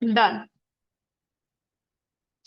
Done.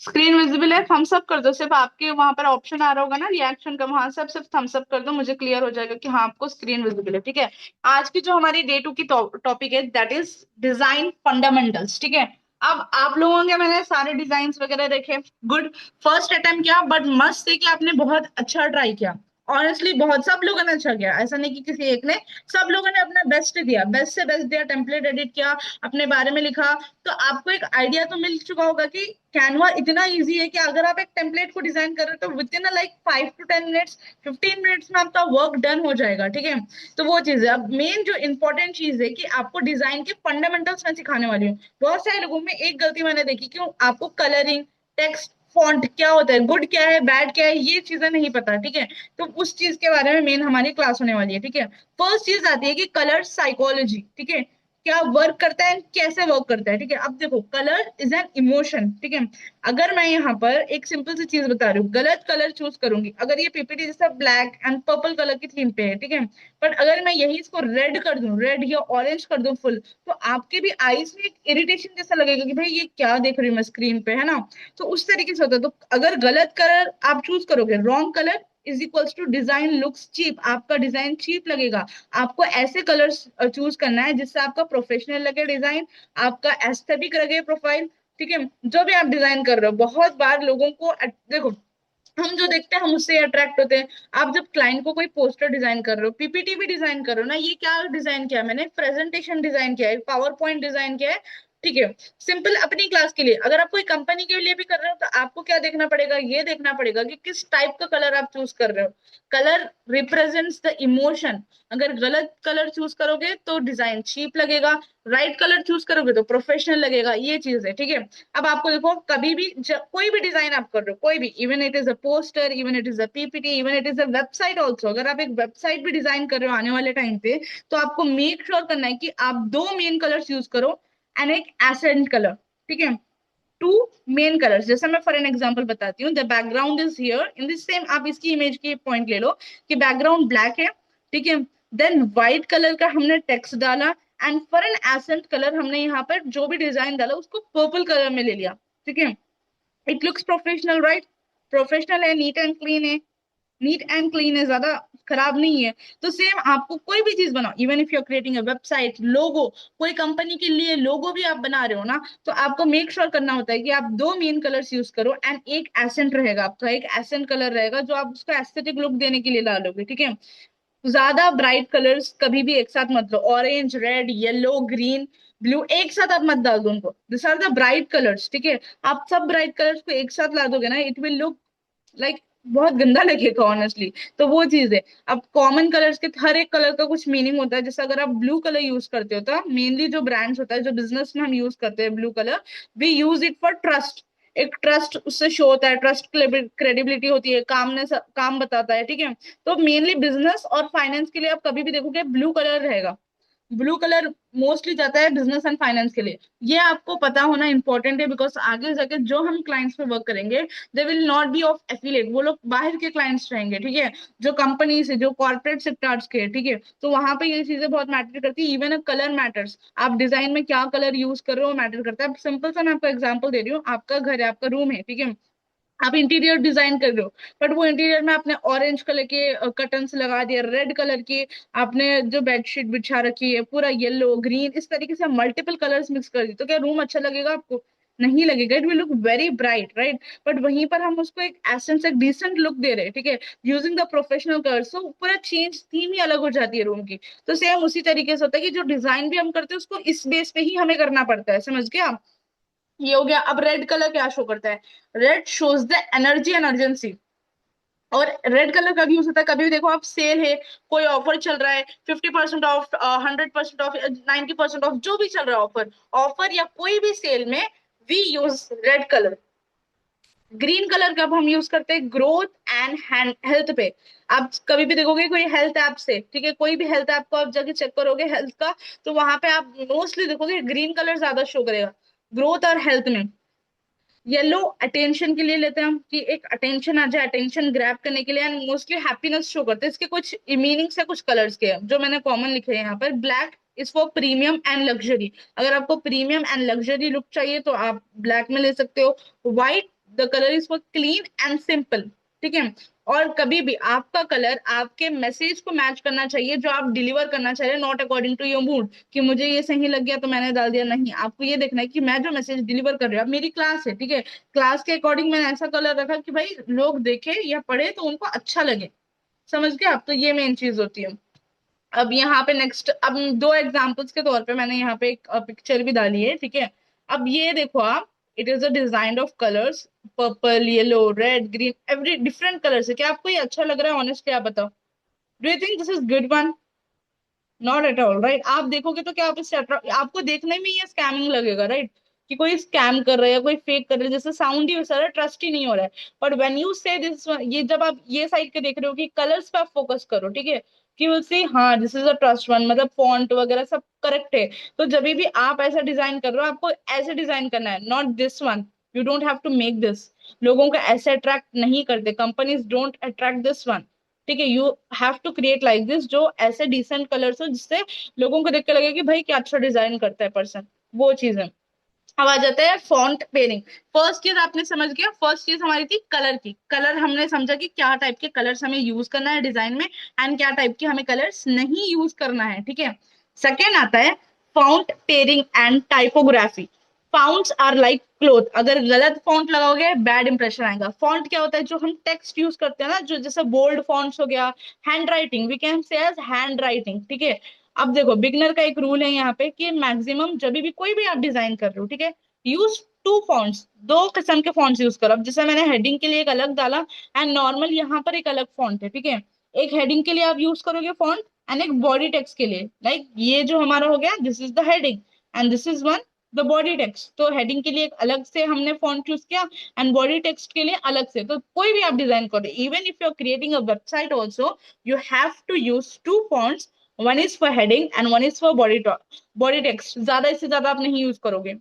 Screen visible है, Thums up कर दो। सिर्फ आपके वहां पर ऑप्शन आ रहा होगा ना रिएक्शन का, वहां से आप सिर्फ थम्स अप कर दो, मुझे क्लियर हो जाएगा कि हाँ आपको स्क्रीन विजिबल है। ठीक है। आज की जो हमारी डे टू की टॉपिक है दैट इज डिजाइन फंडामेंटल्स। ठीक है। अब आप लोगों के मैंने सारे डिजाइन वगैरह देखे। गुड। फर्स्ट अटेम्प्ट किया, बट मस्त है कि आपने बहुत अच्छा ट्राई किया। ऑनेस्टली बहुत सब लोगों ने अच्छा किया, ऐसा नहीं कि किसी एक ने। सब लोगों ने अपना बेस्ट दिया, बेस्ट से बेस्ट दिया, टेम्पलेट एडिट किया, अपने बारे में लिखा। तो आपको एक आइडिया तो मिल चुका होगा कि कैनवा इतना इजी है कि अगर आप एक टेम्पलेट को डिजाइन कर रहे हो तो with in like 5 to 10 minutes, 15 minutes में आपका वर्क डन हो जाएगा। ठीक है। तो वो चीज है। अब मेन जो इंपॉर्टेंट चीज है कि आपको डिजाइन के फंडामेंटल्स मैं सिखाने वाली हूँ। बहुत सारे लोगों में एक गलती मैंने देखी, क्यों आपको कलरिंग, टेक्स्ट, फॉन्ट क्या होता है, गुड क्या है, बैड क्या है, ये चीजें नहीं पता। ठीक है। तो उस चीज के बारे में मेन हमारी क्लास होने वाली है। ठीक है। फर्स्ट चीज आती है कि कलर साइकोलॉजी। ठीक है। क्या वर्क करता है, कैसे वर्क करता है। ठीक है। अब देखो, कलर इज एन इमोशन। ठीक है। अगर मैं यहाँ पर एक सिंपल सी चीज बता रही हूँ, गलत कलर चूज करूंगी, अगर ये पीपीटी जैसा ब्लैक एंड पर्पल कलर की थीम पे है, ठीक है, बट अगर मैं यही इसको रेड कर दूं, रेड या ऑरेंज कर दूं फुल, तो आपके भी आईज में एक इरिटेशन जैसा लगेगा कि भाई ये क्या देख रही हूँ मैं स्क्रीन पे, है ना। तो उस तरीके से होता है। तो अगर गलत कलर आप चूज करोगे, wrong colour is equals to design looks cheap, आपका डिजाइन चीप लगेगा। आपको ऐसे कलर्स चूज करना है जिससे आपका प्रोफेशनल लगे डिजाइन, आपका एस्थेटिक लगे प्रोफाइल। ठीक है। जो भी आप डिजाइन कर रहे हो, बहुत बार लोगों को देखो, हम जो देखते हैं हम उससे अट्रैक्ट होते हैं। आप जब क्लाइंट को कोई पोस्टर डिजाइन कर रहे हो, पीपीटी भी डिजाइन कर रहे हो ना, ये क्या डिजाइन किया है मैंने, प्रेजेंटेशन डिजाइन किया है, पावर पॉइंट डिजाइन किया है। ठीक है। सिंपल अपनी क्लास के लिए, अगर आप कोई कंपनी के लिए भी कर रहे हो तो आपको क्या देखना पड़ेगा, ये देखना पड़ेगा कि किस टाइप का कलर आप चूज कर रहे हो। Colour represents the emotion. अगर गलत कलर चूज करोगे तो डिजाइन चीप लगेगा, राइट कलर चूज करोगे तो प्रोफेशनल लगेगा। ये चीज है। ठीक है। अब आपको देखो, कभी भी कोई भी डिजाइन आप कर रहे हो, कोई भी, even it is a poster, even it is a PPT, even it is a website also, अगर आप एक वेबसाइट भी डिजाइन कर रहे हो आने वाले टाइम पे, तो आपको मेक श्योर करना है कि आप दो मेन कलर्स यूज करो एंड एक एसेंट कलर। ठीक है। टू मेन कलर्स, जैसे मैं फॉर एन एग्जांपल बताती हूँ, the background is here in this same, आप इसकी इमेज की पॉइंट ले लो कि बैकग्राउंड ब्लैक है। ठीक है। देन व्हाइट कलर का हमने टेक्स्ट डाला, and for an accent colour हमने यहाँ पर जो भी डिजाइन डाला उसको पर्पल कलर में ले लिया। ठीक है। It looks professional, right. Professional है, नीट एंड क्लीन है। नीट एंड क्लीन है, ज्यादा खराब नहीं है। तो सेम आपको कोई भी चीज बनाओ, even if you are creating a website, logo, कोई कंपनी के लिए लोगो भी आप बना रहे हो ना, तो आपको मेक श्योर करना होता है कि आप दो मेन कलर्स यूज करो एंड एक एसेंट रहेगा, आपका एक एसेंट कलर रहेगा जो आप उसको एस्थेटिक लुक देने के लिए डालोगे। ठीक है। ज्यादा ब्राइट कलर्स कभी भी एक साथ मत लो, orange, red, yellow, green, blue एक साथ आप मत डाल दो उनको, this are the bright colours. ठीक है। आप सब ब्राइट कलर्स को एक साथ ला दोगे ना, इट विल लुक लाइक बहुत गंदा लगेगा ऑनेस्टली। तो वो चीज है। अब कॉमन कलर्स के हर एक कलर का कुछ मीनिंग होता है। जैसे अगर आप ब्लू कलर यूज करते हो तो मेनली जो ब्रांड्स होता है, जो बिजनेस में हम यूज करते हैं blue colour, we use it for trust. एक ट्रस्ट उससे शो होता है, ट्रस्ट क्रेडिबिलिटी होती है, कामनेस, काम बताता है। ठीक है। तो मेनली बिजनेस और फाइनेंस के लिए आप कभी भी देखोगे ब्लू कलर रहेगा। ब्लू कलर मोस्टली जाता है बिजनेस एंड फाइनेंस के लिए। ये आपको पता होना इंपॉर्टेंट है, बिकॉज आगे जाके जो हम क्लाइंट्स पे वर्क करेंगे, they will not be of affiliate, वो लोग बाहर के क्लाइंट्स रहेंगे। ठीक है। जो कंपनी से, जो कॉर्पोरेट सेक्टर्स के। ठीक है। तो वहां पे ये चीजें बहुत मैटर करती है, इवन अ कलर मैटर्स, आप डिजाइन में क्या कलर यूज कर रहे हो मैटर करता है। अब सिंपल सा मैं आपको एग्जांपल दे रही हूँ, आपका घर है, आपका रूम है। ठीक है। आप इंटीरियर डिजाइन कर रहे हो, बट वो इंटीरियर में आपने ऑरेंज कलर के कर्टन्स लगा दिए, रेड कलर की आपने जो बेडशीट बिछा रखी है पूरा येलो, ग्रीन, इस तरीके से मल्टीपल कलर्स मिक्स कर दी, तो क्या रूम अच्छा लगेगा आपको? नहीं लगेगा। It will look very bright, right. But वहीं पर हम उसको एक एसेंस, एक डिसेंट लुक दे रहे हैं। ठीक है। यूजिंग द प्रोफेशनल कलर्स, तो पूरा चेंज, थीम ही अलग हो जाती है रूम की। तो सेम उसी तरीके से होता है कि जो डिजाइन भी हम करते हैं उसको इस बेस पे ही हमें करना पड़ता है, समझ गए आप? ये हो गया। अब रेड कलर क्या शो करता है? Red shows the energy and urgency. और रेड कलर कभी यूज होता है, कभी भी देखो आप, सेल है, कोई ऑफर चल रहा है, 50% ऑफ, 100% ऑफ, 90% ऑफ, जो भी चल रहा है ऑफर, ऑफर या कोई भी सेल में we use red colour. Green colour कब हम यूज करते हैं? ग्रोथ एंड हेल्थ पे। आप कभी भी देखोगे कोई हेल्थ ऐप से, ठीक है, कोई भी हेल्थ ऐप को आप जाके चेक करोगे हेल्थ का, तो वहां पे आप मोस्टली देखोगे ग्रीन कलर ज्यादा शो करेगा, ग्रोथ और हेल्थ में। येलो अटेंशन के लिए लेते हैं हम, कि एक अटेंशन आ जाए, अटेंशन ग्रैब करने के लिए, एंड मोस्टली हैप्पीनेस शो करते हैं। इसके कुछ मीनिंग्स है कुछ कलर्स के, जो मैंने कॉमन लिखे हैं यहाँ पर। Black is for premium and luxury. अगर आपको प्रीमियम एंड लग्जरी लुक चाहिए तो आप ब्लैक में ले सकते हो। White, the colour is for clean and simple, ठीक है। और कभी भी आपका कलर आपके मैसेज को मैच करना चाहिए जो आप डिलीवर करना चाह रहे हैं, not according to your mood कि मुझे ये सही लग गया तो मैंने डाल दिया। नहीं, आपको ये देखना है कि मैं जो मैसेज डिलीवर कर रही हूँ, अब मेरी क्लास है, ठीक है, क्लास के अकॉर्डिंग मैंने ऐसा कलर रखा कि भाई लोग देखे या पढ़े तो उनको अच्छा लगे। समझ गए आप? तो ये मेन चीज होती है। अब यहाँ पे नेक्स्ट, अब दो एग्जांपल्स के तौर पे मैंने यहाँ पे एक पिक्चर भी डाली है, ठीक है। अब ये देखो आप, it is a design of colours, purple, yellow, red, green, every different colours है। क्या आपको ये अच्छा लग रहा है? ऑनेस्टली आप बताओ, do you think this is good one? Not at all, right. आप देखोगे तो क्या आप इससे आपको देखने में ये स्कैमिंग लगेगा, राइट, कि कोई स्कैम कर रहा है या कोई फेक कर रहा है, जैसे साउंड ही वैसा है, ट्रस्ट ही नहीं हो रहा है। बट व्हेन यू से दिस, ये जब आप ये साइड के देख रहे हो कि कलर्स पे आप फोकस करो, ठीक है, कि विल सी हाँ this is a trust one, मतलब फॉन्ट वगैरह सब करेक्ट है। तो जब भी आप ऐसा डिजाइन कर रहे हो, आपको ऐसे डिजाइन करना है, not this one. You don't have to make this. लोगों को ऐसे अट्रैक्ट नहीं करते, companies don't attract this one, ठीक है। You have to create like this, जो ऐसे डिसेंट कलर्स हो जिससे लोगों को देख के लगे कि भाई क्या अच्छा डिजाइन करता है पर्सन, वो चीज है। अब आ जाता है फॉन्ट पेयरिंग। फर्स्ट चीज आपने समझ गया, फर्स्ट चीज हमारी थी कलर की। कलर हमने समझा कि क्या टाइप के कलर्स हमें यूज करना है डिजाइन में, एंड क्या टाइप के हमें कलर्स नहीं यूज करना है, ठीक है। सेकेंड आता है font pairing and typography. Fonts are like cloth, अगर गलत फॉन्ट लगाओगे बैड इंप्रेशन आएगा। फॉन्ट क्या होता है? जो हम टेक्स्ट यूज करते हैं ना, जो जैसे बोल्ड फॉन्ट्स हो गया, handwriting, we can say as handwriting, ठीक है। अब देखो बिगनर का एक रूल है यहाँ पे कि मैक्सिमम जब भी कोई भी आप डिजाइन कर रहे हो, ठीक है, यूज टू फॉन्ट्स, दो किस्म के फॉन्ट्स यूज करो। अब जैसे मैंने हेडिंग के लिए एक अलग डाला, एंड नॉर्मल यहाँ पर एक अलग फॉन्ट है, ठीक है। एक हेडिंग के लिए आप यूज करोगे फॉन्ट, एंड एक बॉडी टेक्स्ट के लिए, लाइक ये जो हमारा हो गया, this is the heading and this is one the body text. तो हेडिंग के लिए एक अलग से हमने फॉन्ट यूज किया, एंड बॉडी टेक्स्ट के लिए अलग से। तो कोई भी आप डिजाइन करो, even if you are creating a website also, you have to use two fonts. One is for heading and one is for body text. ज्यादा, इससे ज्यादा आप नहीं यूज करोगे।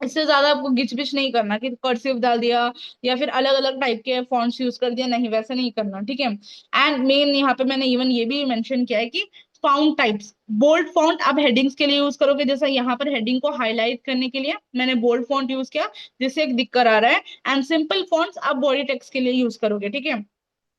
इससे ज्यादा आपको गिच बिच नहीं करना कि कर्सिव डाल दिया या फिर अलग अलग टाइप के फॉन्ट्स यूज कर दिया, नहीं वैसे नहीं करना, ठीक है। एंड मेन यहाँ पे मैंने इवन ये भी मेंशन किया है कि फाउंट टाइप्स, बोल्ड फॉन्ट आप हेडिंग्स के लिए यूज करोगे, जैसा यहाँ पर हेडिंग को हाईलाइट करने के लिए मैंने बोल्ड फॉन्ट यूज किया जिससे एक दिक्कत आ रहा है, एंड सिंपल फॉन्ट्स आप बॉडी टेक्स्ट के लिए यूज करोगे, ठीक है।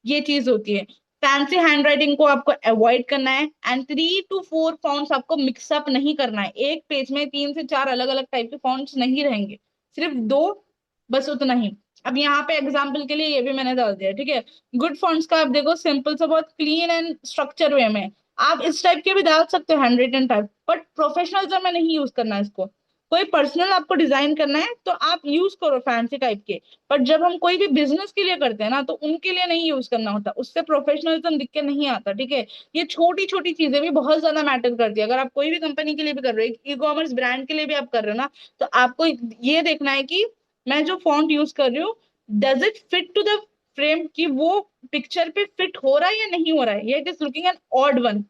ये चीज होती है। फैंसी हैंडराइटिंग को आपको अवॉइड करना है, एंड 3 to 4 फॉन्ट्स आपको मिक्सअप नहीं करना है। एक पेज में 3 से 4 अलग अलग टाइप के फॉन्ट्स नहीं रहेंगे, सिर्फ दो, बस उतना ही। अब यहाँ पे एग्जाम्पल के लिए ये भी मैंने डाल दिया, ठीक है। गुड फॉन्ट्स का आप देखो, सिंपल सा, बहुत क्लीन एंड स्ट्रक्चर वे में आप इस टाइप के भी डाल सकते हो, handwritten type, but professional में नहीं यूज करना है इसको। कोई पर्सनल आपको डिजाइन करना है तो आप यूज करो फैंसी टाइप के, बट जब हम कोई भी बिजनेस के लिए करते हैं ना, तो उनके लिए नहीं यूज करना होता, उससे प्रोफेशनलिज्म दिख के नहीं आता, ठीक है। ये छोटी छोटी चीजें भी बहुत ज्यादा मैटर करती है। अगर आप कोई भी कंपनी के लिए भी कर रहे हो, ई कॉमर्स ब्रांड के लिए भी आप कर रहे हो ना, तो आपको ये देखना है कि मैं जो फॉन्ट यूज कर रही हूँ, does it fit to the frame, कि वो पिक्चर पे फिट हो रहा है या नहीं हो रहा है, या it is looking an odd one.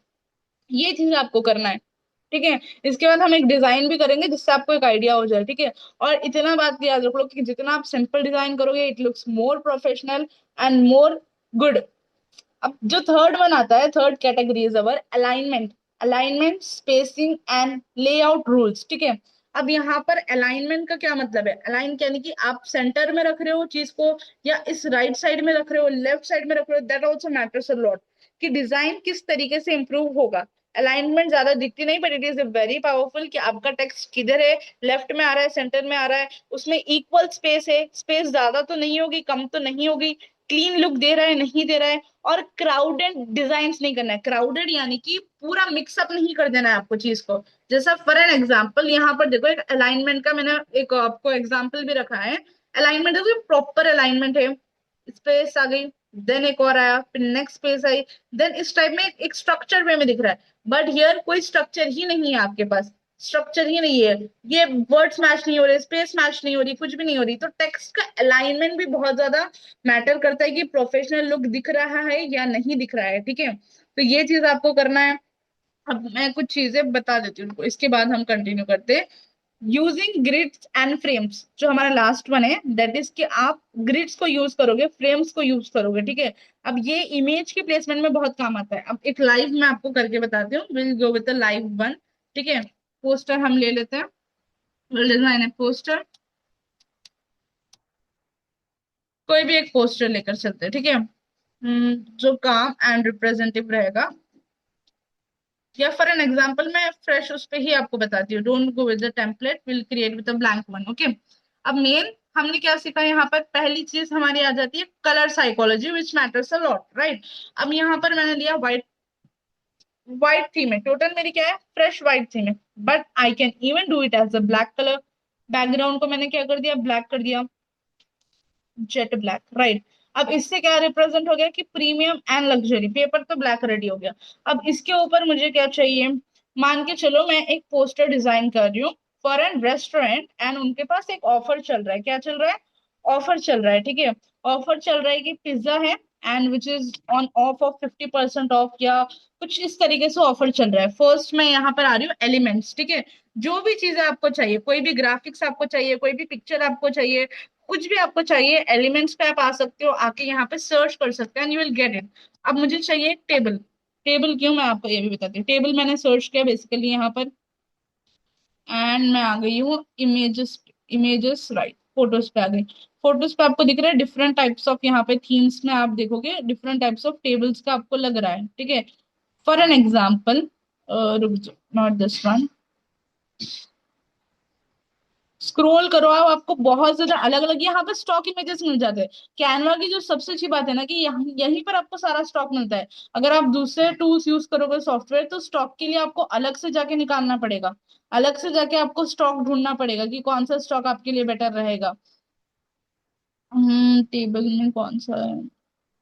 ये चीज आपको करना है, ठीक है। इसके बाद हम एक डिजाइन भी करेंगे जिससे आपको एक आइडिया हो जाए, ठीक है। और इतना बात याद रख लो कि जितना आप सिंपल डिजाइन करोगे, it looks more professional and more good. अब जो थर्ड वन आता है, third category is our alignment. Alignment, spacing and layout rules, ठीक है। अब यहाँ पर अलाइनमेंट का क्या मतलब है? अलाइन यानी कि आप सेंटर में रख रहे हो चीज को, या इस राइट साइड में रख रहे हो, लेफ्ट साइड में रख रहे हो, that also matters a lot, कि डिजाइन किस तरीके से इंप्रूव होगा। अलाइनमेंट ज्यादा दिखती नहीं, but it is very powerful, कि आपका टेक्स्ट किधर है, लेफ्ट में आ रहा है, सेंटर में आ रहा है, उसमें इक्वल स्पेस है, स्पेस ज्यादा तो नहीं होगी, कम तो नहीं होगी, क्लीन लुक दे रहा है नहीं दे रहा है, और क्राउडेड डिजाइन नहीं करना है। क्राउडेड यानी कि पूरा मिक्सअप नहीं कर देना है आपको चीज को। जैसा फॉर एन एग्जाम्पल, यहाँ पर देखो एक अलाइनमेंट का मैंने एक आपको एग्जाम्पल भी रखा है। अलाइनमेंट है, प्रॉपर अलाइनमेंट है, स्पेस आ गई, देन एक और आया, फिर नेक्स्ट स्पेस आई, देन इस टाइप में एक स्ट्रक्चर वे में दिख रहा है। बट हियर कोई स्ट्रक्चर ही नहीं है आपके पास, स्ट्रक्चर ही नहीं है, ये वर्ड्स मैच नहीं हो रहे, स्पेस मैच नहीं हो रही, कुछ भी नहीं हो रही। तो टेक्स्ट का अलाइनमेंट भी बहुत ज्यादा मैटर करता है कि प्रोफेशनल लुक दिख रहा है या नहीं दिख रहा है, ठीक है। तो ये चीज आपको करना है। अब मैं कुछ चीजें बता देती हूँ उनको, इसके बाद हम कंटिन्यू करते हैं। यूजिंग ग्रिड्स एंड फ्रेम्स, जो हमारा लास्ट वन है, दैट इज कि आप ग्रिड्स को यूज करोगे, फ्रेम्स को यूज करोगे, ठीक है। अब ये इमेज के प्लेसमेंट में बहुत काम आता है। अब एक लाइव मैं आपको करके बताती हूँ, will go with the live one. ठीक है, पोस्टर हम ले लेते हैं, डिजाइन है पोस्टर, कोई भी एक पोस्टर लेकर चलते हैं, ठीक है। जो काम एंड रिप्रेजेंटेटिव रहेगा, या फॉर एन एग्जांपल मैं फ्रेश उस पे ही आपको बताती हूँ, don't go with the template, will create with a blank one, okay. अब मेन हमने क्या सीखा यहाँ पर, पहली चीज हमारी आ जाती है colour psychology which matters a lot, right. अब यहाँ पर मैंने लिया व्हाइट, व्हाइट थीम है, टोटल मेरी क्या है, फ्रेश व्हाइट थीम है, but I can even do it as a black colour. Background को मैंने क्या कर दिया, ब्लैक कर दिया, जेट ब्लैक, राइट। अब इससे क्या रिप्रेजेंट हो गया कि प्रीमियम एंड लग्जरी, पेपर तो ब्लैक रेडी हो गया। अब इसके ऊपर मुझे क्या चाहिए, मान के चलो मैं एक पोस्टर डिजाइन कर रही हूँ फॉर एन रेस्टोरेंट, एंड उनके पास एक ऑफर चल रहा है, क्या चल रहा है, ऑफर चल रहा है, ठीक है। ऑफर चल रहा है कि पिज्जा है and which is on off of 50% of, या कुछ इस तरीके से ऑफर चल रहा है। फर्स्ट मैं यहाँ पर आ रही हूँ एलिमेंट्स, ठीक है। जो भी चीजें आपको चाहिए, कोई भी ग्राफिक्स आपको चाहिए, कोई भी पिक्चर आपको चाहिए, कुछ भी आपको चाहिए, एलिमेंट्स पे आप आ सकते हो, आके यहाँ पे सर्च कर सकते हैं and you will get it. अब मुझे चाहिए एक टेबल, टेबल क्यों, मैं आपको ये भी बताती हूँ। टेबल मैंने सर्च किया बेसिकली यहाँ पर, एंड मैं आ गई हूँ इमेजेस, इमेजेस राइट, फोटोज पे आ गई। फोटोज पे आपको दिख रहा है डिफरेंट टाइप्स ऑफ, यहाँ पे थीम्स में आप देखोगे डिफरेंट टाइप्स ऑफ टेबल्स का आपको लग रहा है, ठीक है। फॉर एन एग्जाम्पल, रुक जाओ, नॉट दिस वन, स्क्रोल करो आप, आपको बहुत ज्यादा अलग अलग यहाँ पर स्टॉक इमेजेस मिल जाते हैं। कैनवा की जो सबसे अच्छी बात है ना, कि यहाँ यहीं पर आपको सारा स्टॉक मिलता है। अगर आप दूसरे टूल्स यूज करोगे सॉफ्टवेयर, तो स्टॉक के लिए आपको अलग से जाके निकालना पड़ेगा, अलग से जाके आपको स्टॉक ढूंढना पड़ेगा कि कौन सा स्टॉक आपके लिए बेटर रहेगा। टेबल में कौन सा है,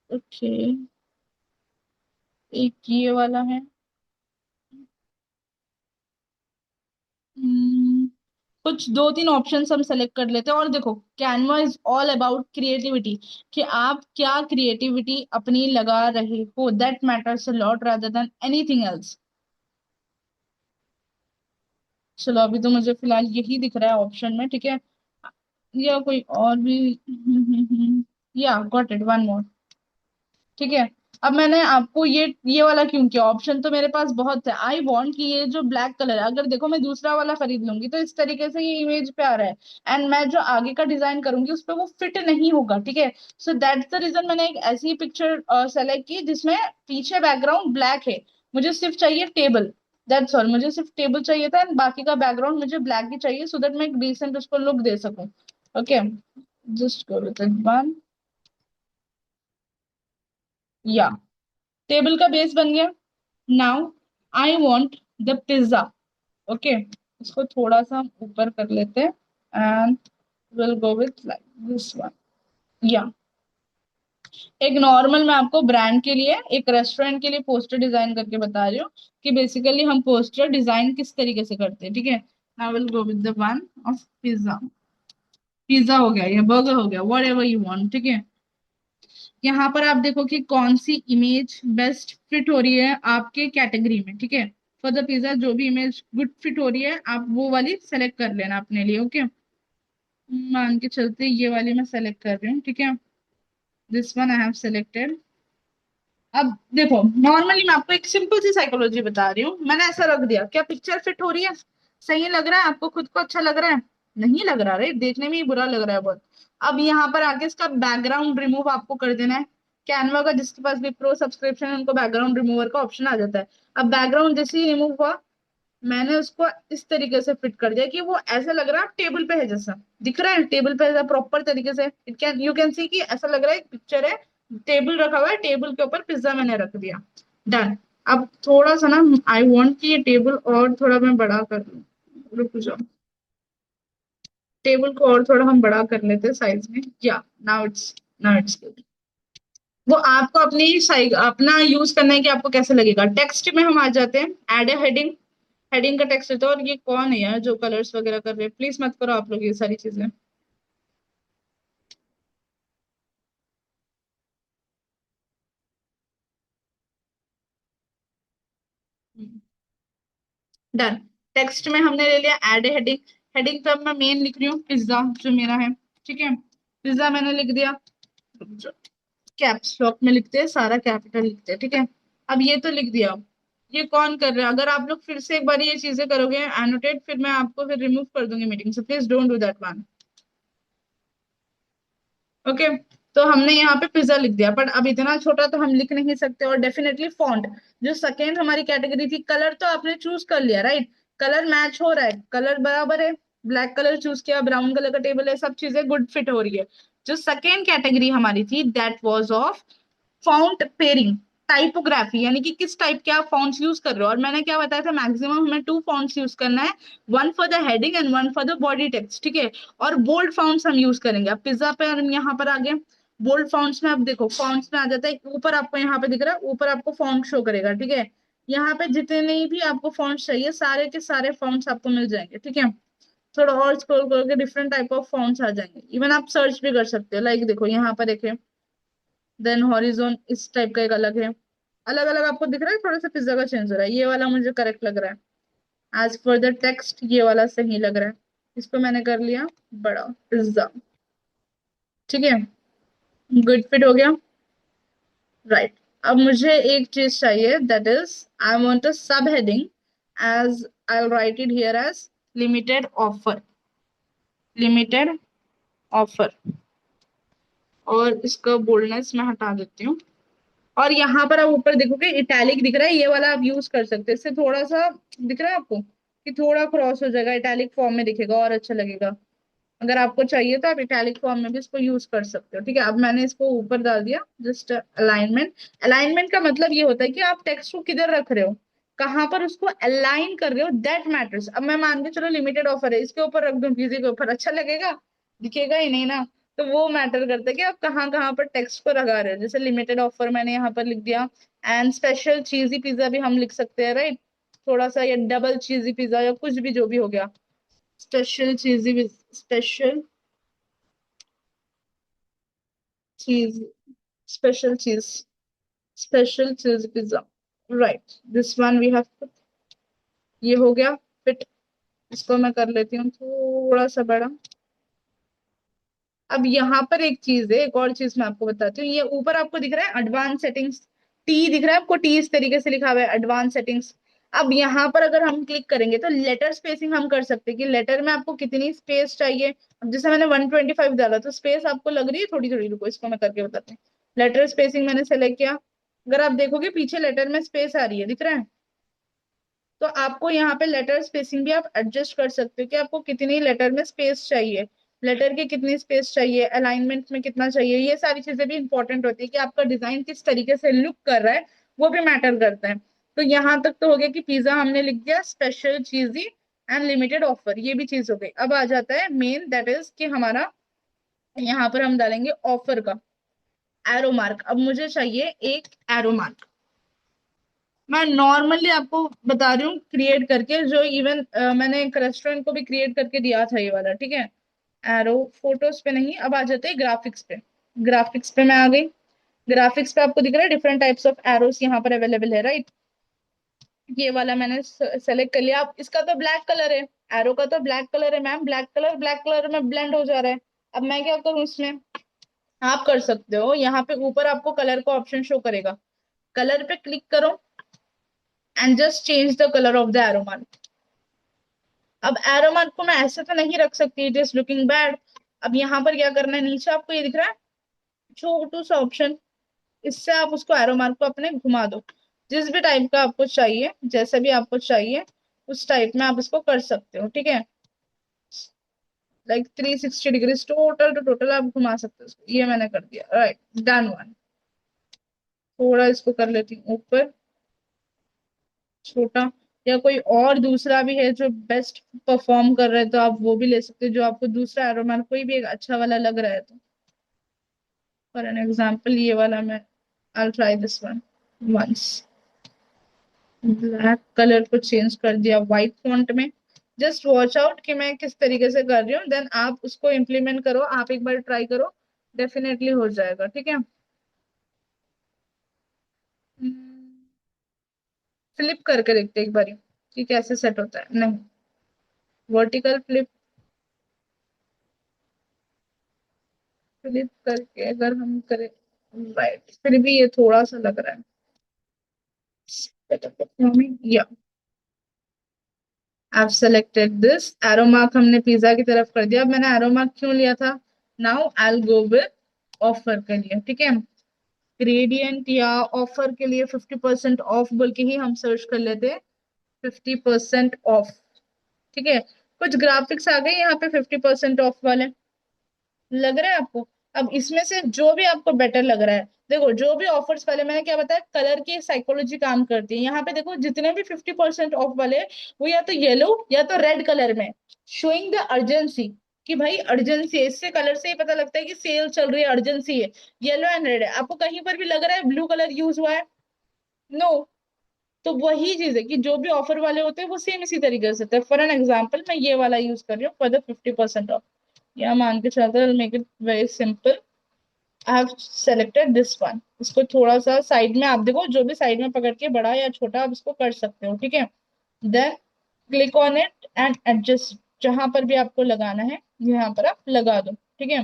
ओके, एक ये वाला है। हम्म, कुछ दो तीन ऑप्शंस हम सेलेक्ट कर लेते हैं, और देखो Canva is all about creativity, कि आप क्या क्रिएटिविटी अपनी लगा रहे हो, that matters a lot rather than anything else. चलो अभी तो मुझे फिलहाल यही दिख रहा है ऑप्शन में, ठीक है, या कोई और भी, या गॉट इट, वन मोर, ठीक है। अब मैंने आपको ये वाला क्यों किया, ऑप्शन तो मेरे पास बहुत है, आई वांट कि ये जो ब्लैक कलर है, अगर देखो मैं दूसरा वाला खरीद लूंगी तो इस तरीके से ये इमेज पे आ रहा है, एंड मैं जो आगे का डिजाइन करूंगी उस पे वो फिट नहीं होगा, ठीक है। सो दैट्स द रीजन मैंने एक ऐसी पिक्चर सेलेक्ट की जिसमें पीछे बैकग्राउंड ब्लैक है, मुझे सिर्फ चाहिए टेबल, दैट्स ऑल, मुझे सिर्फ टेबल चाहिए था, एंड बाकी का बैकग्राउंड मुझे ब्लैक ही चाहिए, सो दैट मैं एक डिसेंट उसको लुक दे सकूं, okay. Just go with one, या टेबल का बेस बन गया। Now I want the pizza, okay, इसको थोड़ा सा हम ऊपर कर लेते हैं, and will go with like this one, या एक नॉर्मल, मैं आपको ब्रांड के लिए, एक रेस्टोरेंट के लिए पोस्टर डिजाइन करके बता रही हूँ कि बेसिकली हम पोस्टर डिजाइन किस तरीके से करते हैं, ठीक है। I will go with the one of pizza, pizza हो गया या बर्गर हो गया, वट एवर यू वॉन्ट, ठीक है। यहाँ पर आप देखो कि कौन सी इमेज बेस्ट फिट हो रही है आपके कैटेगरी में, ठीक है। फॉर द पिज्जा जो भी इमेज गुड फिट हो रही है, आप वो वाली सेलेक्ट कर लेना अपने लिए, ओके। मान के चलते ये वाली मैं सेलेक्ट कर रही हूँ, ठीक है, this one I have selected. अब देखो, नॉर्मली मैं आपको एक सिंपल सी साइकोलॉजी बता रही हूँ, मैंने ऐसा रख दिया, क्या पिक्चर फिट हो रही है, सही लग रहा है आपको, खुद को अच्छा लग रहा है, नहीं लग रहा, राइट, देखने में ही बुरा लग रहा है बहुत। अब यहाँ पर आके इसका बैकग्राउंड रिमूव आपको कर देना है। कैनवा का जिसके पास भी प्रो सब्सक्रिप्शन है उनको बैकग्राउंड रिमूवर का ऑप्शन आ जाता है। अब बैकग्राउंड जैसे ही रिमूव हुआ, मैंने उसको इस तरीके से फिट कर दिया कि वो ऐसा लग रहा है टेबल पे है, जैसा दिख रहा है टेबल पे, ऐसा प्रॉपर तरीके से इट कैन यू कैन सी कि ऐसा लग रहा है पिक्चर है, टेबल रखा हुआ है, टेबल के ऊपर पिज्जा मैंने रख दिया, डन। अब थोड़ा सा ना, आई वांट कि ये टेबल और थोड़ा मैं बड़ा कर लूं, रुक जाओ, टेबल को और थोड़ा हम बड़ा कर लेते हैं साइज में, या नाउ इट्स गुड। वो आपको अपनी साइज अपना यूज करना है कि आपको कैसे लगेगा। टेक्स्ट में हम आ जाते हैं, एड ए हेडिंग, हेडिंग का टेक्स्ट होता है, और ये कौन है यार जो कलर्स वगैरह कर रहे हैं, प्लीज मत करो आप लोग ये सारी चीजें। डन। टेक्स्ट में हमने ले लिया एड हेडिंग, हेडिंग पे अब मैं मेन लिख रही हूँ पिज्जा जो मेरा है, ठीक है, पिज्जा मैंने लिख दिया, कैप्स लॉक में लिखते हैं, सारा कैपिटल लिखते हैं, ठीक है। अब ये तो लिख दिया, ये कौन कर रहा है? अगर आप लोग फिर से एक बार ये चीजें करोगे एनोटेट, फिर मैं आपको फिर रिमूव कर दूंगी मीटिंग से, please don't do that one. Okay. तो हमने यहाँ पे पिज्जा लिख दिया, बट अब इतना छोटा तो हम लिख नहीं सकते। और डेफिनेटली फॉन्ट, जो सेकेंड हमारी कैटेगरी थी, कलर तो आपने चूज कर लिया राइट, कलर मैच हो रहा है, कलर बराबर है, ब्लैक कलर चूज किया, ब्राउन कलर का टेबल है, सब चीजें गुड फिट हो रही है। जो सेकेंड कैटेगरी हमारी थी that was of font pairing, typography, यानी कि किस टाइप के आप फॉन्ट्स यूज कर रहे हो। और मैंने क्या बताया था, मैक्सिमम हमें टू फॉन्ट्स यूज करना है, one for the heading and one for the body text, ठीक है। और बोल्ड फॉन्ट्स हम यूज करेंगे। अब पिज्जा पे हम यहाँ पर आ गए, बोल्ड फॉन्ट्स में आप देखो, फॉन्ट्स में आ जाता है ऊपर, आपको यहाँ पे दिख रहा है ऊपर आपको फॉन्ट शो करेगा, ठीक है। यहाँ पे जितने भी आपको फॉन्ट्स चाहिए, सारे के सारे फॉन्ट्स आपको मिल जाएंगे, ठीक है। थोड़ा और स्क्रॉल करके डिफरेंट टाइप ऑफ फॉन्ट्स आ जाएंगे, इवन आप सर्च भी कर सकते हो। लाइक देखो यहाँ पर एक है, देन हॉरिजॉन इस टाइप का एक अलग है, अलग अलग आपको दिख रहा है। थोड़ा सा पिज्जा का चेंज हो रहा है, ये वाला मुझे करेक्ट लग रहा है। एज पर द टेक्स्ट ये वाला सही लग रहा है, इसको मैंने कर लिया बड़ा पिज्जा, ठीक है। गुड फिट हो गया, राइट। अब मुझे एक चीज चाहिए, that is I want a subheading, as I write it here as limited offer, limited offer. और इसका बोल्डनेस मैं हटा देती हूँ। और यहाँ पर आप ऊपर देखोगे इटैलिक दिख रहा है, ये वाला आप यूज कर सकते हैं। इससे थोड़ा सा दिख रहा है आपको कि थोड़ा क्रॉस हो जाएगा, इटैलिक फॉर्म में दिखेगा और अच्छा लगेगा। अगर आपको चाहिए तो आप इटैलिक फॉर्म में भी इसको यूज कर सकते हो, ठीक है। अब मैंने इसको ऊपर डाल दिया, जस्ट अलाइनमेंट। अलाइनमेंट का मतलब ये होता है कि आप टेक्स्ट को किधर रख रहे हो, कहां पर उसको अलाइन कर रहे हो, दैट मैटर्स। अब मैं मान के चलो लिमिटेड ऑफर है, इसके ऊपर रख दूं किसी के ऊपर, अच्छा लगेगा? दिखेगा ही नहीं ना। तो वो मैटर करता है कि आप कहाँ कहाँ पर टेक्स्ट को लगा रहे हो। जैसे लिमिटेड ऑफर मैंने यहाँ पर लिख दिया, एंड स्पेशल चीजी पिज्जा भी हम लिख सकते हैं राइट, थोड़ा सा, या डबल चीजी पिज्जा या कुछ भी जो भी हो गया, special cheesy, special cheese, special cheese, special cheese pizza, right. This one we have, ये हो गया फिट। इसको मैं कर लेती हूँ थोड़ा सा बड़ा। अब यहाँ पर एक चीज है, एक और चीज मैं आपको बताती हूँ। ये ऊपर आपको दिख रहा है एडवांस सेटिंग्स, टी दिख रहा है आपको, टी इस तरीके से लिखा हुआ है एडवांस सेटिंग्स। अब यहाँ पर अगर हम क्लिक करेंगे तो लेटर स्पेसिंग हम कर सकते हैं कि लेटर में आपको कितनी स्पेस चाहिए। अब जैसे मैंने 125 डाला तो स्पेस आपको लग रही है थोड़ी थोड़ी, रुको इसको मैं करके बताती हूँ। लेटर स्पेसिंग मैंने सेलेक्ट किया, अगर आप देखोगे पीछे लेटर में स्पेस आ रही है, दिख रहा है? तो आपको यहाँ पे लेटर स्पेसिंग भी आप एडजस्ट कर सकते हो कि आपको कितनी लेटर में स्पेस चाहिए, लेटर की कितनी स्पेस चाहिए, अलाइनमेंट में कितना चाहिए। ये सारी चीजें भी इंपॉर्टेंट होती है कि आपका डिजाइन किस तरीके से लुक कर रहा है, वो भी मैटर करता है। तो यहाँ तक तो हो गया कि पिज्जा हमने लिख दिया, स्पेशल चीजी एंड लिमिटेड ऑफर, ये भी चीज हो गई। अब आ जाता है मेन, दैट इज कि हमारा यहाँ पर हम डालेंगे ऑफर का एरो मार्क। अब मुझे चाहिए एक एरो मार्क, मैं नॉर्मली आपको बता रही हूँ क्रिएट करके, जो इवन मैंने एक रेस्टोरेंट को भी क्रिएट करके दिया था ये वाला, ठीक है। एरो फोटोज पे नहीं, अब आ जाते हैं ग्राफिक्स पे। ग्राफिक्स पे मैं आ गई। ग्राफिक्स पे आपको दिख रहा है डिफरेंट टाइप्स ऑफ एरोस यहाँ पर अवेलेबल है राइट। ये वाला मैंने सेलेक्ट कर लिया। अब इसका तो ब्लैक कलर है, एरो का तो ब्लैक कलर है मैम, ब्लैक कलर में ब्लेंड हो जा रहा है। अब मैं क्या करूँ इसमें, आप कर सकते हो, यहाँ पे ऊपर आपको कलर का ऑप्शन शो करेगा, कलर पे क्लिक करो and just change the colour of the arrow mark. अब एरो मार्क को मैं ऐसे तो नहीं रख सकती, इट इज लुकिंग बैड। अब यहाँ पर क्या करना है, नीचे आपको ये दिख रहा है छोटू सा ऑप्शन, इससे आप उसको एरो मार्क को अपने घुमा दो, जिस भी टाइप का आपको चाहिए, जैसे भी आपको चाहिए उस टाइप में आप इसको कर सकते हो, ठीक है। Like 360 degree total two total आप घुमा सकते हो इसको, ये मैंने कर दिया राइट, डन वन। थोड़ा इसको कर लेती हूँ ऊपर छोटा, या कोई और दूसरा भी है जो बेस्ट परफॉर्म कर रहा है तो आप वो भी ले सकते हो, जो आपको दूसरा एरो मार्क कोई भी एक अच्छा वाला लग रहा है तो। फॉर एन एग्जाम्पल ये वाला मैं, I try this one once. Black colour को चेंज कर दिया व्हाइट फॉन्ट में। जस्ट वॉच आउट कि मैं किस तरीके से कर रही हूँ, देन आप उसको इम्प्लीमेंट करो, आप एक बार ट्राई करो, डेफिनेटली हो जाएगा, ठीक है। फ्लिप करके देखते हैं एक बार कि कैसे सेट होता है। नहीं, वर्टिकल फ्लिप, फ्लिप करके अगर हम करें राइट, फिर भी ये थोड़ा सा लग रहा है। या I've selected this arrow mark, हमने पिज्जा की तरफ कर दिया। अब मैंने arrow mark क्यों लिया था? Now I'll go with offer के लिए, ठीक है। ग्रेडियंट या ऑफर के लिए 50% ऑफ बोल के ही हम सर्च कर लेते हैं। 50% ऑफ, ठीक है। कुछ ग्राफिक्स आ गए यहाँ पे 50% ऑफ वाले, लग रहा है आपको? अब इसमें से जो भी आपको बेटर लग रहा है, देखो जो भी ऑफर्स वाले, मैंने क्या बताया, कलर की साइकोलॉजी काम करती है। यहाँ पे देखो जितने भी 50% ऑफ वाले हैं, वो या तो येलो या तो रेड कलर में, शोइंग द अर्जेंसी, कि भाई अर्जेंसी है। इससे कलर से ही पता लगता है कि सेल चल रही है, अर्जेंसी है। येलो एंड रेड है। आपको कहीं पर भी लग रहा है ब्लू कलर यूज हुआ है? नो। तो वही चीज है कि जो भी ऑफर वाले होते हैं वो सेम इसी तरीके से होते हैं। फॉर एन एग्जाम्पल मैं ये वाला यूज कर रही हूँ फॉर द 50% ऑफ। या मान के चलते, make it very simple. I have selected this one. इसको थोड़ा सा साइड में, आप देखो जो भी साइड में पकड़ के बड़ा या छोटा आप इसको कर सकते हो, ठीक है। Then click on it and adjust, जहां पर भी आपको लगाना है यहाँ पर आप लगा दो, ठीक है।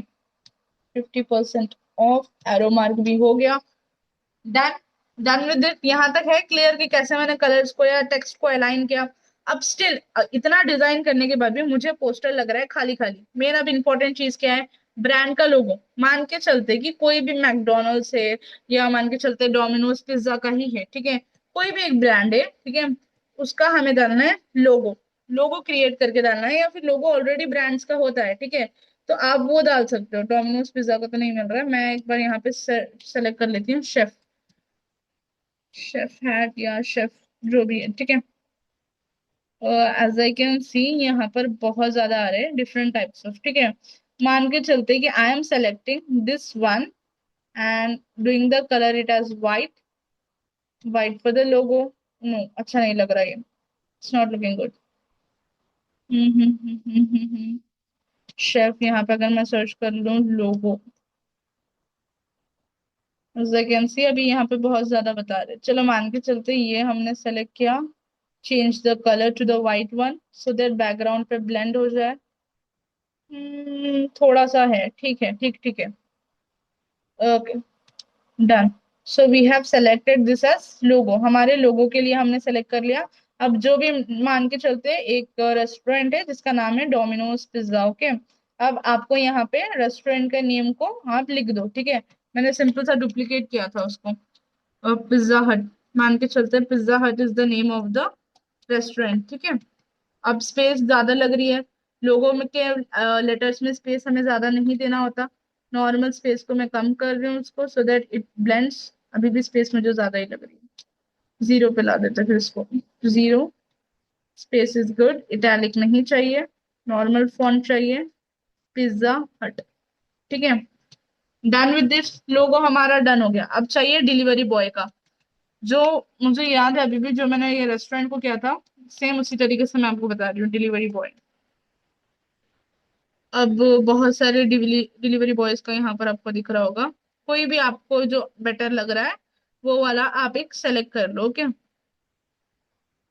50% ऑफ, एरो मार्क भी हो गया। डन। Done with it. यहाँ तक है क्लियर कि कैसे मैंने कलर्स को या टेक्स्ट को अलाइन किया। अब स्टिल इतना डिजाइन करने के बाद भी मुझे पोस्टर लग रहा है खाली खाली। मेन अब इंपॉर्टेंट चीज क्या है? ब्रांड का लोगो। मान के चलते कि कोई भी मैकडोनल्ड्स है, या मान के चलते डोमिनोज पिज्जा का ही है, ठीक है। कोई भी एक ब्रांड है, ठीक है, उसका हमें डालना है लोगो। लोगो क्रिएट करके डालना है, या फिर लोगो ऑलरेडी ब्रांड्स का होता है, ठीक है। तो आप वो डाल सकते हो। डोमिनोज पिज्जा का तो नहीं मिल रहा है, मैं एक बार यहाँ पे सेलेक्ट कर लेती हूँ शेफ। शेफ हैट या शेफ, जो भी है, ठीक है। एज आई कैन सी यहाँ पर बहुत ज्यादा आ रहे हैं डिफरेंट टाइप्स ऑफ, ठीक है। मान के चलते कि I am selecting this one and doing the colour it as white. White for the logo. No, अच्छा नहीं लग रहा ये। It's not looking good. Chef, यहाँ पे अगर मैं सर्च कर लूँ लोगो, एज आई कैन सी अभी यहाँ पे बहुत ज्यादा बता रहे हैं। चलो मान के चलते ये हमने सेलेक्ट किया। Change the colour to the white one so that background पे ब्लेंड हो जाए। थोड़ा सा है, ठीक है, ठीक ठीक है। Okay, done. So we have selected this as logo. हमारे लोगो के लिए हमने सेलेक्ट कर लिया। अब जो भी, मान के चलते एक रेस्टोरेंट है जिसका नाम है डोमिनोज पिज्जा, ओके। अब आपको यहाँ पे रेस्टोरेंट का नेम को आप लिख दो, ठीक है। मैंने सिंपल सा डुप्लीकेट किया था उसको। पिज्जा हट, मान के चलते पिज्जा हट is the name of the restaurant, ठीक है। अब स्पेस ज्यादा लग रही है, लोगों में के लेटर्स में स्पेस हमें ज्यादा नहीं देना होता। नॉर्मल स्पेस को मैं कम कर रही हूँ उसको, सो दैट इट ब्लेंड्स। अभी भी स्पेस मुझे ज्यादा ही लग रही है। जीरो पे ला देते फिर इसको। Zero. Space is good, italic नहीं चाहिए, नॉर्मल फॉन्ट चाहिए। पिज्जा हट, ठीक है। Done with this. लोगो हमारा डन हो गया। अब चाहिए डिलीवरी बॉय का। जो मुझे याद है अभी भी, जो मैंने ये रेस्टोरेंट को किया था, सेम उसी तरीके से मैं आपको बता रही हूँ, डिलीवरी बॉय। अब बहुत सारे डिलीवरी बॉयज का यहाँ पर आपको दिख रहा होगा। कोई भी आपको जो बेटर लग रहा है वो वाला आप एक सेलेक्ट कर लो, ओके।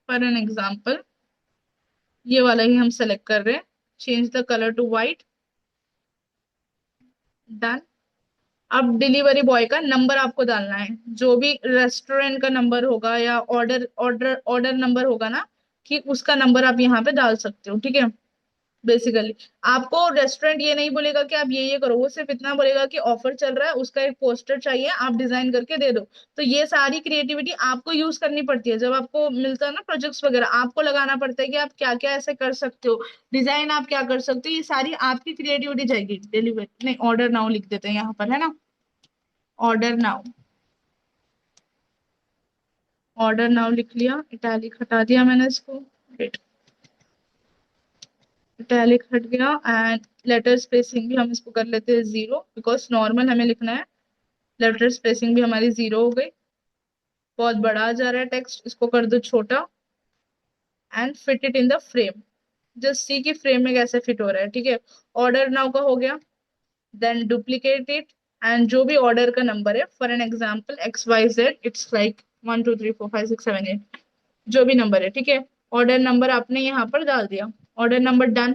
फॉर एन एग्जाम्पल ये वाला ही हम सेलेक्ट कर रहे हैं। Change the colour to white. Done. अब डिलीवरी बॉय का नंबर आपको डालना है, जो भी रेस्टोरेंट का नंबर होगा या ऑर्डर ऑर्डर ऑर्डर नंबर होगा ना, कि उसका नंबर आप यहाँ पे डाल सकते हो, ठीक है। बेसिकली आपको रेस्टोरेंट ये नहीं बोलेगा कि आप ये करो, वो सिर्फ इतना बोलेगा कि ऑफर चल रहा है, उसका एक पोस्टर चाहिए, आप डिजाइन करके दे दो। तो ये सारी क्रिएटिविटी आपको यूज करनी पड़ती है। जब आपको मिलता है ना प्रोजेक्ट्स वगैरह, आपको लगाना पड़ता है कि आप क्या क्या ऐसे कर सकते हो, डिजाइन आप क्या कर सकते हो। ये सारी आपकी क्रिएटिविटी जाएगी। डिलीवरी नहीं, ऑर्डर नाउ लिख देते हैं यहाँ पर, है ना। Order now. ऑर्डर नाउ लिख लिया, इटैलिक हटा दिया मैंने इसको। इटैलिक हट गया। एंड लेटर स्पेसिंग भी हम इसको कर लेते हैं जीरो, बिकॉज नॉर्मल हमें लिखना है। लेटर स्पेसिंग भी हमारी जीरो हो गई। बहुत बड़ा आ जा रहा है टेक्स्ट, इसको कर दो छोटा। And fit it in the frame. Just see की फ्रेम में कैसे फिट हो रहा है, ठीक है। ऑर्डर नाउ का हो गया। Then duplicate it. एंड जो भी ऑर्डर का नंबर है, for an example XYZ, it's like 1 2 3 4 5 6 7 8, जो भी नंबर है, ठीक है। ऑर्डर नंबर आपने यहाँ पर डाल दिया। Order number done.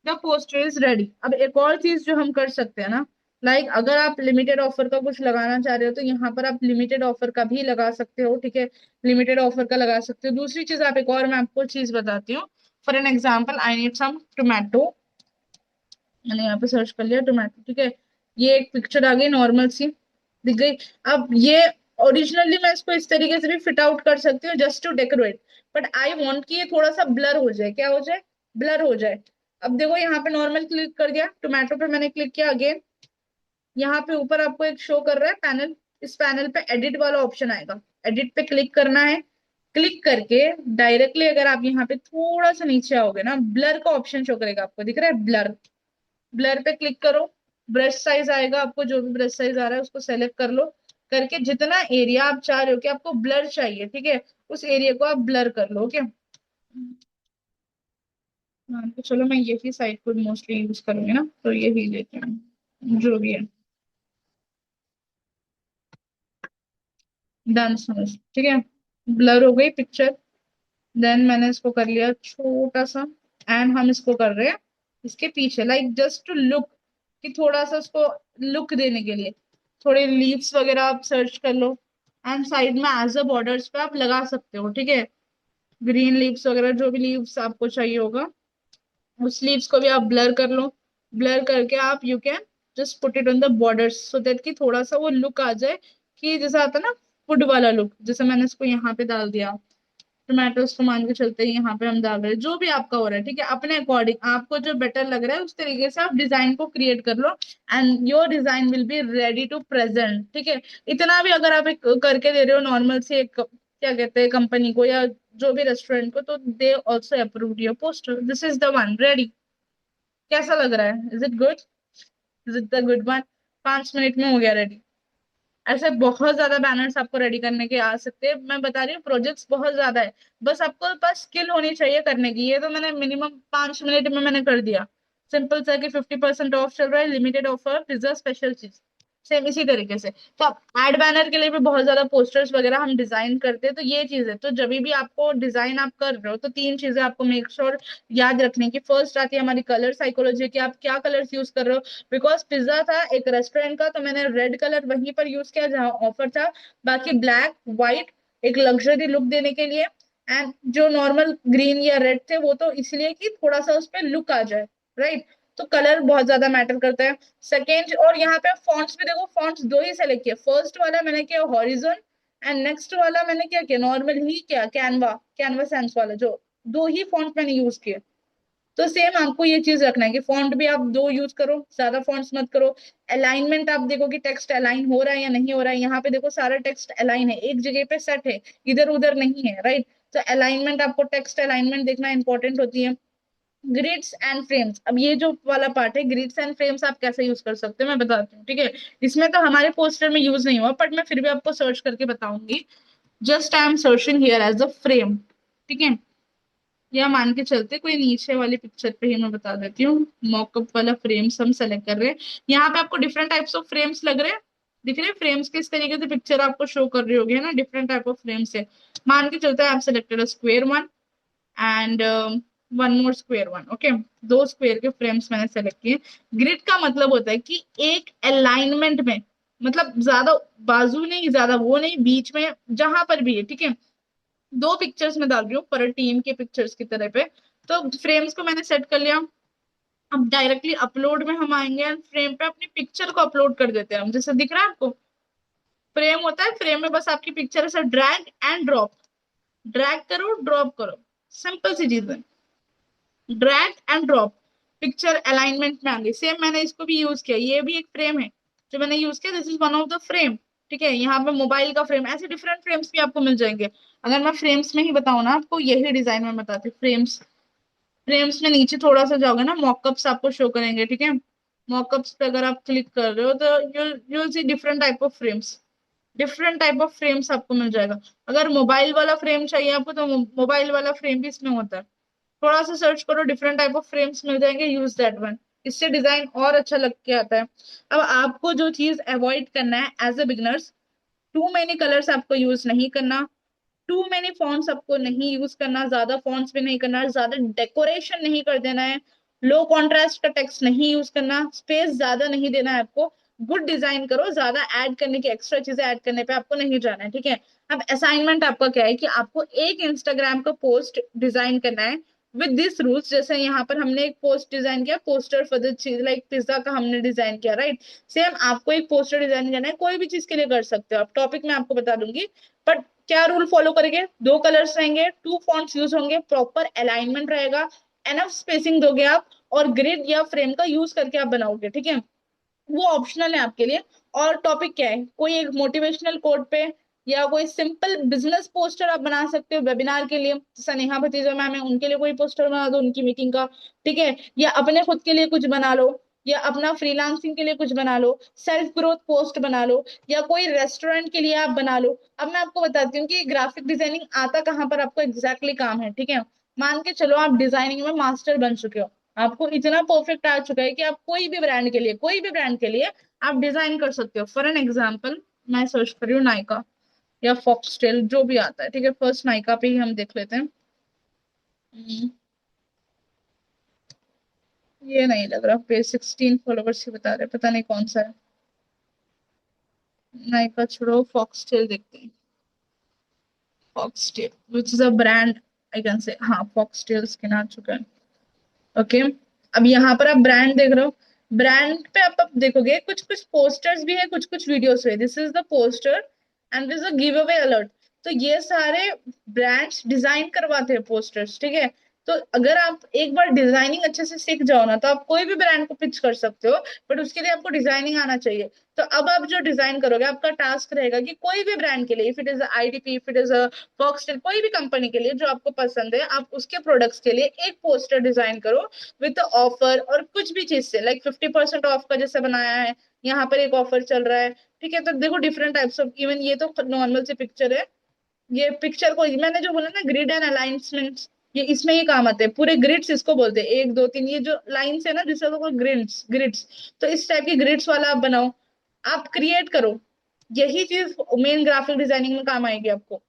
The poster is ready. अब एक और चीज जो हम कर सकते हैं ना, लाइक अगर आप लिमिटेड ऑफर का कुछ लगाना चाह रहे हो तो यहाँ पर आप लिमिटेड ऑफर का भी लगा सकते हो, ठीक है, लिमिटेड ऑफर का लगा सकते हो। दूसरी चीज आप एक और मैं आपको चीज बताती हूँ। For an example I need some tomato, मैंने यहाँ पे सर्च कर लिया टोमेटो, ठीक है, ये एक पिक्चर आ गई नॉर्मल सी, दिख गई। अब ये ओरिजिनली मैं इसको इस तरीके से भी फिट आउट कर सकती हूँ just to decorate, but I want कि ये थोड़ा सा ब्लर हो जाए, क्या हो जाए, ब्लर हो जाए। अब देखो यहाँ पे नॉर्मल क्लिक कर दिया, टोमेटो पे मैंने क्लिक किया अगेन, यहाँ पे ऊपर आपको एक शो कर रहा है पैनल, इस पैनल पे एडिट वाला ऑप्शन आएगा, एडिट पे क्लिक करना है। क्लिक करके डायरेक्टली अगर आप यहाँ पे थोड़ा सा नीचे आओगे ना, ब्लर का ऑप्शन शो करेगा, आपको दिख रहा है ब्लर, ब्लर पे क्लिक करो। ब्रश साइज आएगा, आपको जो भी ब्रश साइज आ रहा है उसको सेलेक्ट कर लो, करके जितना एरिया आप चाह रहे हो कि आपको ब्लर चाहिए, ठीक है, उस एरिया को आप ब्लर कर लो, ओके। हाँ तो चलो मैं यही साइड को मोस्टली यूज करूंगी ना, तो यही लेते हैं जो भी है। डन, समझ, ठीक है, ब्लर हो गई पिक्चर। देन मैंने इसको कर लिया छोटा सा, एंड हम इसको कर रहे हैं इसके पीछे, लाइक जस्ट टू लुक, कि थोड़ा सा उसको लुक देने के लिए थोड़े लीव्स वगैरह आप सर्च कर लो, एंड साइड में एज अ बॉर्डर्स पे आप लगा सकते हो, ठीक है, ग्रीन लीव्स वगैरह जो भी लीव्स आपको चाहिए होगा, उस लीव्स को भी आप ब्लर कर लो। ब्लर करके आप you can just put it on the borders so that कि थोड़ा सा वो लुक आ जाए, कि जैसा आता है ना फूड वाला लुक, जैसे मैंने इसको यहाँ पे डाल दिया, टोमेटोज को मान के चलते हैं यहाँ पे हम डाल रहे हैं, जो भी आपका हो रहा है, ठीक है, अपने अकॉर्डिंग आपको जो बेटर लग रहा है उस तरीके से आप डिजाइन को क्रिएट कर लो, and your design will be ready to present, ठीक है। इतना भी अगर आप एक करके दे रहे हो नॉर्मल से एक क्या कहते हैं कंपनी को या जो भी रेस्टोरेंट को, तो they also approve your poster, this is the one ready. कैसा लग रहा है, is it good, is it the good one? 5 minute में हो गया रेडी। ऐसे बहुत ज्यादा बैनर्स आपको रेडी करने के आ सकते हैं, मैं बता रही हूँ प्रोजेक्ट्स बहुत ज्यादा है, बस आपको पास स्किल होनी चाहिए करने की। ये तो मैंने मिनिमम 5 मिनट में मैंने कर दिया, सिंपल सा कि 50% ऑफ चल रहा है, लिमिटेड ऑफर, पिज्जा स्पेशल चीज, सेम इसी तरीके से। तो आप एड बैनर के लिए भी बहुत ज्यादा पोस्टर्स वगैरह हम डिजाइन करते हैं, तो ये चीज है। तो जब भी आपको डिजाइन आप कर रहे हो तो 3 चीजें आपको मेक श्योर याद रखने की, फर्स्ट आती है हमारी कलर साइकोलॉजी, कि आप क्या कलर्स यूज कर रहे हो। बिकॉज पिज्जा था एक रेस्टोरेंट का, तो मैंने रेड कलर वहीं पर यूज किया जहाँ ऑफर था, बाकी ब्लैक व्हाइट एक लग्जरी लुक देने के लिए, एंड जो नॉर्मल ग्रीन या रेड थे वो तो इसलिए कि थोड़ा सा उस पर लुक आ जाए, राइट। तो कलर बहुत ज्यादा मैटर करता है। सेकेंड, और यहाँ पे फॉन्ट्स भी देखो, फॉन्ट्स दो ही सेलेक्ट किए, फर्स्ट वाला मैंने किया हॉरिजॉन, एंड नेक्स्ट वाला मैंने क्या किया, नॉर्मल ही किया, कैनवा, कैनवा सेंस वाला, जो दो ही फॉन्ट मैंने यूज किए। तो सेम आपको ये चीज रखना है कि फॉन्ट भी आप दो यूज करो, ज्यादा फॉन्ट्स मत करो। अलाइनमेंट आप देखो कि टेक्स्ट अलाइन हो रहा है या नहीं हो रहा है, यहाँ पे देखो सारा टेक्स्ट अलाइन है, एक जगह पे सेट है, इधर उधर नहीं है, राइट। तो अलाइनमेंट, आपको टेक्स्ट अलाइनमेंट देखना इंपॉर्टेंट होती है। ग्रिड्स एंड फ्रेम्स, अब ये जो वाला पार्ट है ग्रिड्स एंड फ्रेम्स आप कैसे यूज कर सकते हो मैं बताती हूँ, ठीक है। इसमें तो हमारे पोस्टर में यूज नहीं हुआ, बट मैं फिर भी आपको सर्च करके बताऊंगी। Just I am searching here as a frame, ठीक है, या मान के चलते कोई नीचे वाली पिक्चर पे ही मैं बता देती हूँ, मॉकअप वाला फ्रेम्स हम सेलेक्ट कर रहे हैं। यहाँ पे आपको डिफरेंट टाइप्स ऑफ फ्रेम्स लग रहे हैं, दिख रहे हैं फ्रेम्स किस तरीके से पिक्चर आपको शो कर रही होगी, है ना, डिफरेंट टाइप ऑफ फ्रेम्स है। मान के चलते हैं आप selected a square one, and one more square one, okay. दो स्क्वायर के फ्रेम्स मैंने सेलेक्ट किए। ग्रिड का मतलब होता है कि एक अलाइनमेंट में, मतलब ज्यादा बाजू नहीं, ज्यादा वो नहीं, बीच में जहां पर भी है, ठीक है। दो पिक्चर्स में डाल रही हूँ पर टीम के पिक्चर्स की तरह पे। तो फ्रेम्स को मैंने सेट कर लिया। अब डायरेक्टली अपलोड में हम आएंगे एंड फ्रेम पे अपनी पिक्चर को अपलोड कर देते हैं हम, जैसे दिख रहा है आपको फ्रेम होता है, फ्रेम में बस आपकी पिक्चर ऐसा ड्रैग एंड ड्रॉप, ड्रैग करो ड्रॉप करो, सिंपल सी चीज है, drag and drop, picture alignment में आ गई। सेम मैंने इसको भी यूज किया, ये भी एक फ्रेम है जो मैंने यूज किया, this is one of the frame, ठीक है। यहाँ पे मोबाइल का फ्रेम, ऐसे डिफरेंट फ्रेम्स भी आपको मिल जाएंगे। अगर मैं फ्रेम्स में ही बताऊँ ना आपको, यही डिजाइन में बताती हूँ फ्रेम्स। फ्रेम्स में नीचे थोड़ा सा जाओगे ना, मॉकअप्स आपको शो करेंगे, ठीक है। मॉकअप्स पे अगर आप क्लिक कर रहे हो तो you will see different type of frames, different type of frames आपको मिल जाएगा। अगर मोबाइल वाला फ्रेम चाहिए आपको तो मोबाइल वाला फ्रेम भी इसमें होता है। थोड़ा सा सर्च करो, डिफरेंट टाइप ऑफ फ्रेम्स मिल जाएंगे, यूज दैट वन, इससे डिजाइन और अच्छा लग के आता है। अब आपको जो चीज अवॉइड करना है as a beginners, too many colours आपको यूज नहीं करना, टू मेनी फॉन्ट्स आपको नहीं यूज करना, ज्यादा फॉन्ट्स भी नहीं करना, ज्यादा डेकोरेशन नहीं कर देना है, लो कॉन्ट्रास्ट का टेक्स्ट नहीं यूज करना, स्पेस ज्यादा नहीं देना है आपको। गुड डिजाइन करो, ज्यादा ऐड करने की, एक्स्ट्रा चीजें ऐड करने पे आपको नहीं जाना है, ठीक है। अब असाइनमेंट आपका क्या है कि आपको एक इंस्टाग्राम का पोस्ट डिजाइन करना है विद दिस रूल्स। जैसे यहाँ पर हमने एक पोस्ट डिजाइन किया, पोस्टर फॉर द चीज लाइक पिज्जा का हमने डिजाइन किया, राइट। सेम आपको एक पोस्टर डिजाइन करना है, कोई भी चीज के लिए कर सकते हो आप, टॉपिक मैं आपको बता दूंगी। बट क्या रूल फॉलो करेंगे, दो कलर्स रहेंगे, टू फॉन्ट्स यूज होंगे, प्रॉपर अलाइनमेंट रहेगा, एनफ स्पेसिंग दोगे आप, और ग्रिड या फ्रेम का यूज करके आप बनाओगे, ठीक है। वो ऑप्शनल है आपके लिए। और टॉपिक क्या है, कोई एक मोटिवेशनल कोट पे या कोई सिंपल बिजनेस पोस्टर आप बना सकते हो वेबिनार के लिए, जैसा नेहा भतीजा मैम है उनके लिए कोई पोस्टर बना दो उनकी मीटिंग का, ठीक है। या अपने खुद के लिए कुछ बना लो, या अपना फ्रीलांसिंग के लिए कुछ बना लो, सेल्फ ग्रोथ पोस्ट बना लो, या कोई रेस्टोरेंट के लिए आप बना लो। अब मैं आपको बताती हूँ कि ग्राफिक डिजाइनिंग आता कहाँ पर आपको एग्जैक्टली काम है, ठीक है। मान के चलो आप डिजाइनिंग में मास्टर बन चुके हो, आपको इतना परफेक्ट आ चुका है कि आप कोई भी ब्रांड के लिए, कोई भी ब्रांड के लिए आप डिजाइन कर सकते हो। फॉर एन एग्जाम्पल मैं सर्च कर रही हूँ नायका या फॉक्सटेल, जो भी आता है, ठीक है। फर्स्ट नायका पे ही हम देख लेते हैं। हम्म, ये नहीं लग रहा, पे 16 फॉलोवर्स ही बता रहे, पता नहीं कौन सा है। नायका छोड़ो, फॉक्सटेल देखते हैं। Foxtail which is a brand, I can say, हाँ फॉक्सटेल स्किन आ चुका है। ओके, अब यहाँ पर आप ब्रांड देख रहे हो, ब्रांड पे आप देखोगे कुछ कुछ पोस्टर्स भी है, कुछ कुछ वीडियोस है। This is the poster and this a give away alert. तो ये सारे ब्रांड्स डिजाइन करवाते हैं पोस्टर्स, ठीक है। तो अगर आप एक बार डिजाइनिंग अच्छे से सीख जाओ ना, तो आप कोई भी ब्रांड को पिच कर सकते हो। बट उसके लिए आपको डिजाइनिंग आना चाहिए। तो अब आप जो डिजाइन करोगे, आपका टास्क रहेगा कि कोई भी ब्रांड के लिए, if it is IDP, if it is foxtail, कोई भी कंपनी के लिए जो आपको पसंद है, आप उसके प्रोडक्ट्स के लिए एक पोस्टर डिजाइन करो विद ऑफर, और कुछ भी चीज से लाइक 50% ऑफ का जैसे बनाया है, यहाँ पर एक ऑफर चल रहा है, ठीक है। तो देखो डिफरेंट टाइप्स ऑफ, इवन ये तो नॉर्मल सी पिक्चर है, ये पिक्चर को मैंने जो बोला ना ग्रिड एंड अलाइनमेंट, ये इसमें ही काम आते हैं, पूरे ग्रिड्स इसको बोलते हैं, एक दो तीन, ये जो लाइन्स है ना जिसको ग्रिड्स ग्रिड्स। तो इस टाइप की ग्रिड्स वाला आप बनाओ, आप क्रिएट करो, यही चीज मेन ग्राफिक डिजाइनिंग में काम आएगी आपको।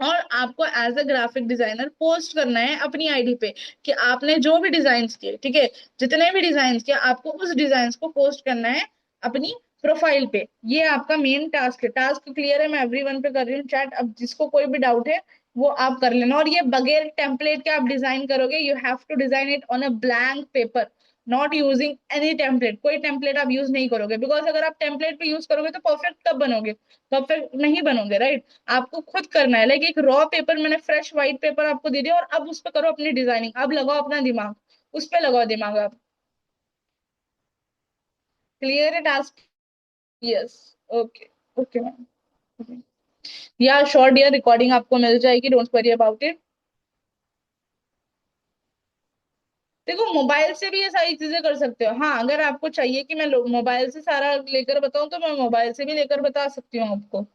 और आपको as a graphic designer post करना है अपनी आईडी पे कि आपने जो भी डिजाइन किए, ठीक है, जितने भी डिजाइन किए, आपको उस डिजाइन को पोस्ट करना है अपनी प्रोफाइल पे। ये आपका मेन टास्क है। टास्क क्लियर है, मैं एवरीवन पे कर रही हूँ चैट, अब जिसको कोई भी डाउट है वो आप कर लेना। और ये बगैर टेम्पलेट के आप डिजाइन करोगे, you have to design it on a blank paper, not using any template. कोई टेम्पलेट आप यूज नहीं करोगे, बिकॉज अगर आप टेम्पलेट पे यूज करोगे तो परफेक्ट कब बनोगे, परफेक्ट नहीं बनोगे, राइट। आपको खुद करना है, लाइक एक रॉ पेपर मैंने फ्रेश व्हाइट पेपर आपको दे दिया, और अब उस पर करो अपनी डिजाइनिंग, अब लगाओ अपना दिमाग, उस पर लगाओ दिमाग आप। क्लियर है task? Yes. Okay. Okay ma'am. या श्योर डियर, रिकॉर्डिंग आपको मिल जाएगी, डोंट वरी अबाउट इट। देखो मोबाइल से भी ये सारी चीजें कर सकते हो, हाँ अगर आपको चाहिए कि मैं मोबाइल से सारा लेकर बताऊं तो मैं मोबाइल से भी लेकर बता सकती हूँ आपको।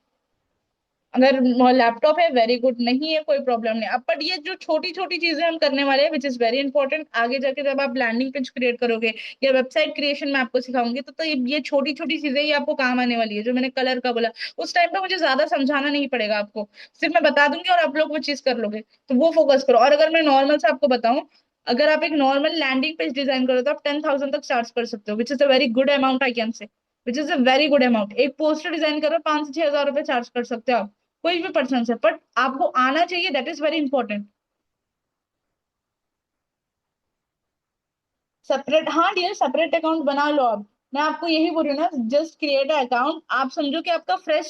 अगर लैपटॉप है वेरी गुड, नहीं है कोई प्रॉब्लम नहीं। अब बट ये जो छोटी छोटी चीजें हम करने वाले हैं विच इज वेरी इंपॉर्टेंट, आगे जाके जब आप लैंडिंग पेज क्रिएट करोगे या वेबसाइट क्रिएशन में आपको सिखाऊंगी, तो ये छोटी छोटी चीजें ही आपको काम आने वाली है। जो मैंने कलर का बोला, उस टाइम पे मुझे ज्यादा समझाना नहीं पड़ेगा आपको, सिर्फ मैं बता दूंगी और आप लोग वो चीज कर लोगे, तो वो फोकस करो। और अगर मैं नॉर्मल से आपको बताऊं, अगर आप एक नॉर्मल लैंडिंग पेज डिजाइन करो तो आप 10,000 तक चार्ज कर सकते हो, which is a very good amount, I can say, which is a very good amount. एक पोस्टर डिजाइन करो 5 से 6 हजार रुपए चार्ज कर सकते हो आप, कोई भी पर्सन से। बट आपको आना चाहिए, that is very important. Separate, हाँ डियर, सेपरेट अकाउंट बना लो आप। मैं आपको यही बोल रही हूँ ना, जस्ट क्रिएट अकाउंट। आप समझो कि आपका फ्रेश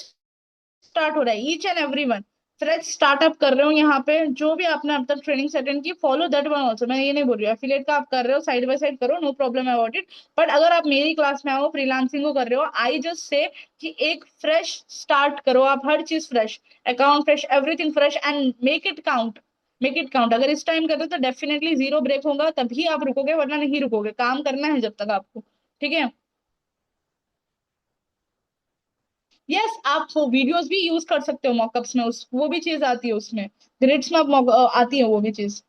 स्टार्ट हो रहा है, each and every one fresh startup कर रहे हो यहाँ पे। जो भी आपने अब तक ट्रेनिंग अटेंड की, फॉलो दैट वन ऑल्सो। मैं ये नहीं बोल रही हूँ एफिलिएट का आप कर रहे हो, साइड बाय साइड करो, no problem about it. But अगर आप मेरी क्लास में आओ, फ्रीलांसिंग को कर रहे हो, आई जस्ट से कि एक फ्रेश स्टार्ट करो आप, हर चीज fresh, account fresh, everything fresh, and make it count. Make it count. अगर इस टाइम करते हो तो डेफिनेटली जीरो ब्रेक होगा, तभी आप रुकोगे, वरना नहीं रुकोगे, काम करना है जब तक आपको, ठीक है। यस, आप वो वीडियोस भी यूज कर सकते हो मॉकअप्स में, उस वो भी चीज आती है उसमें, ग्रिड्स में आती है वो भी चीज।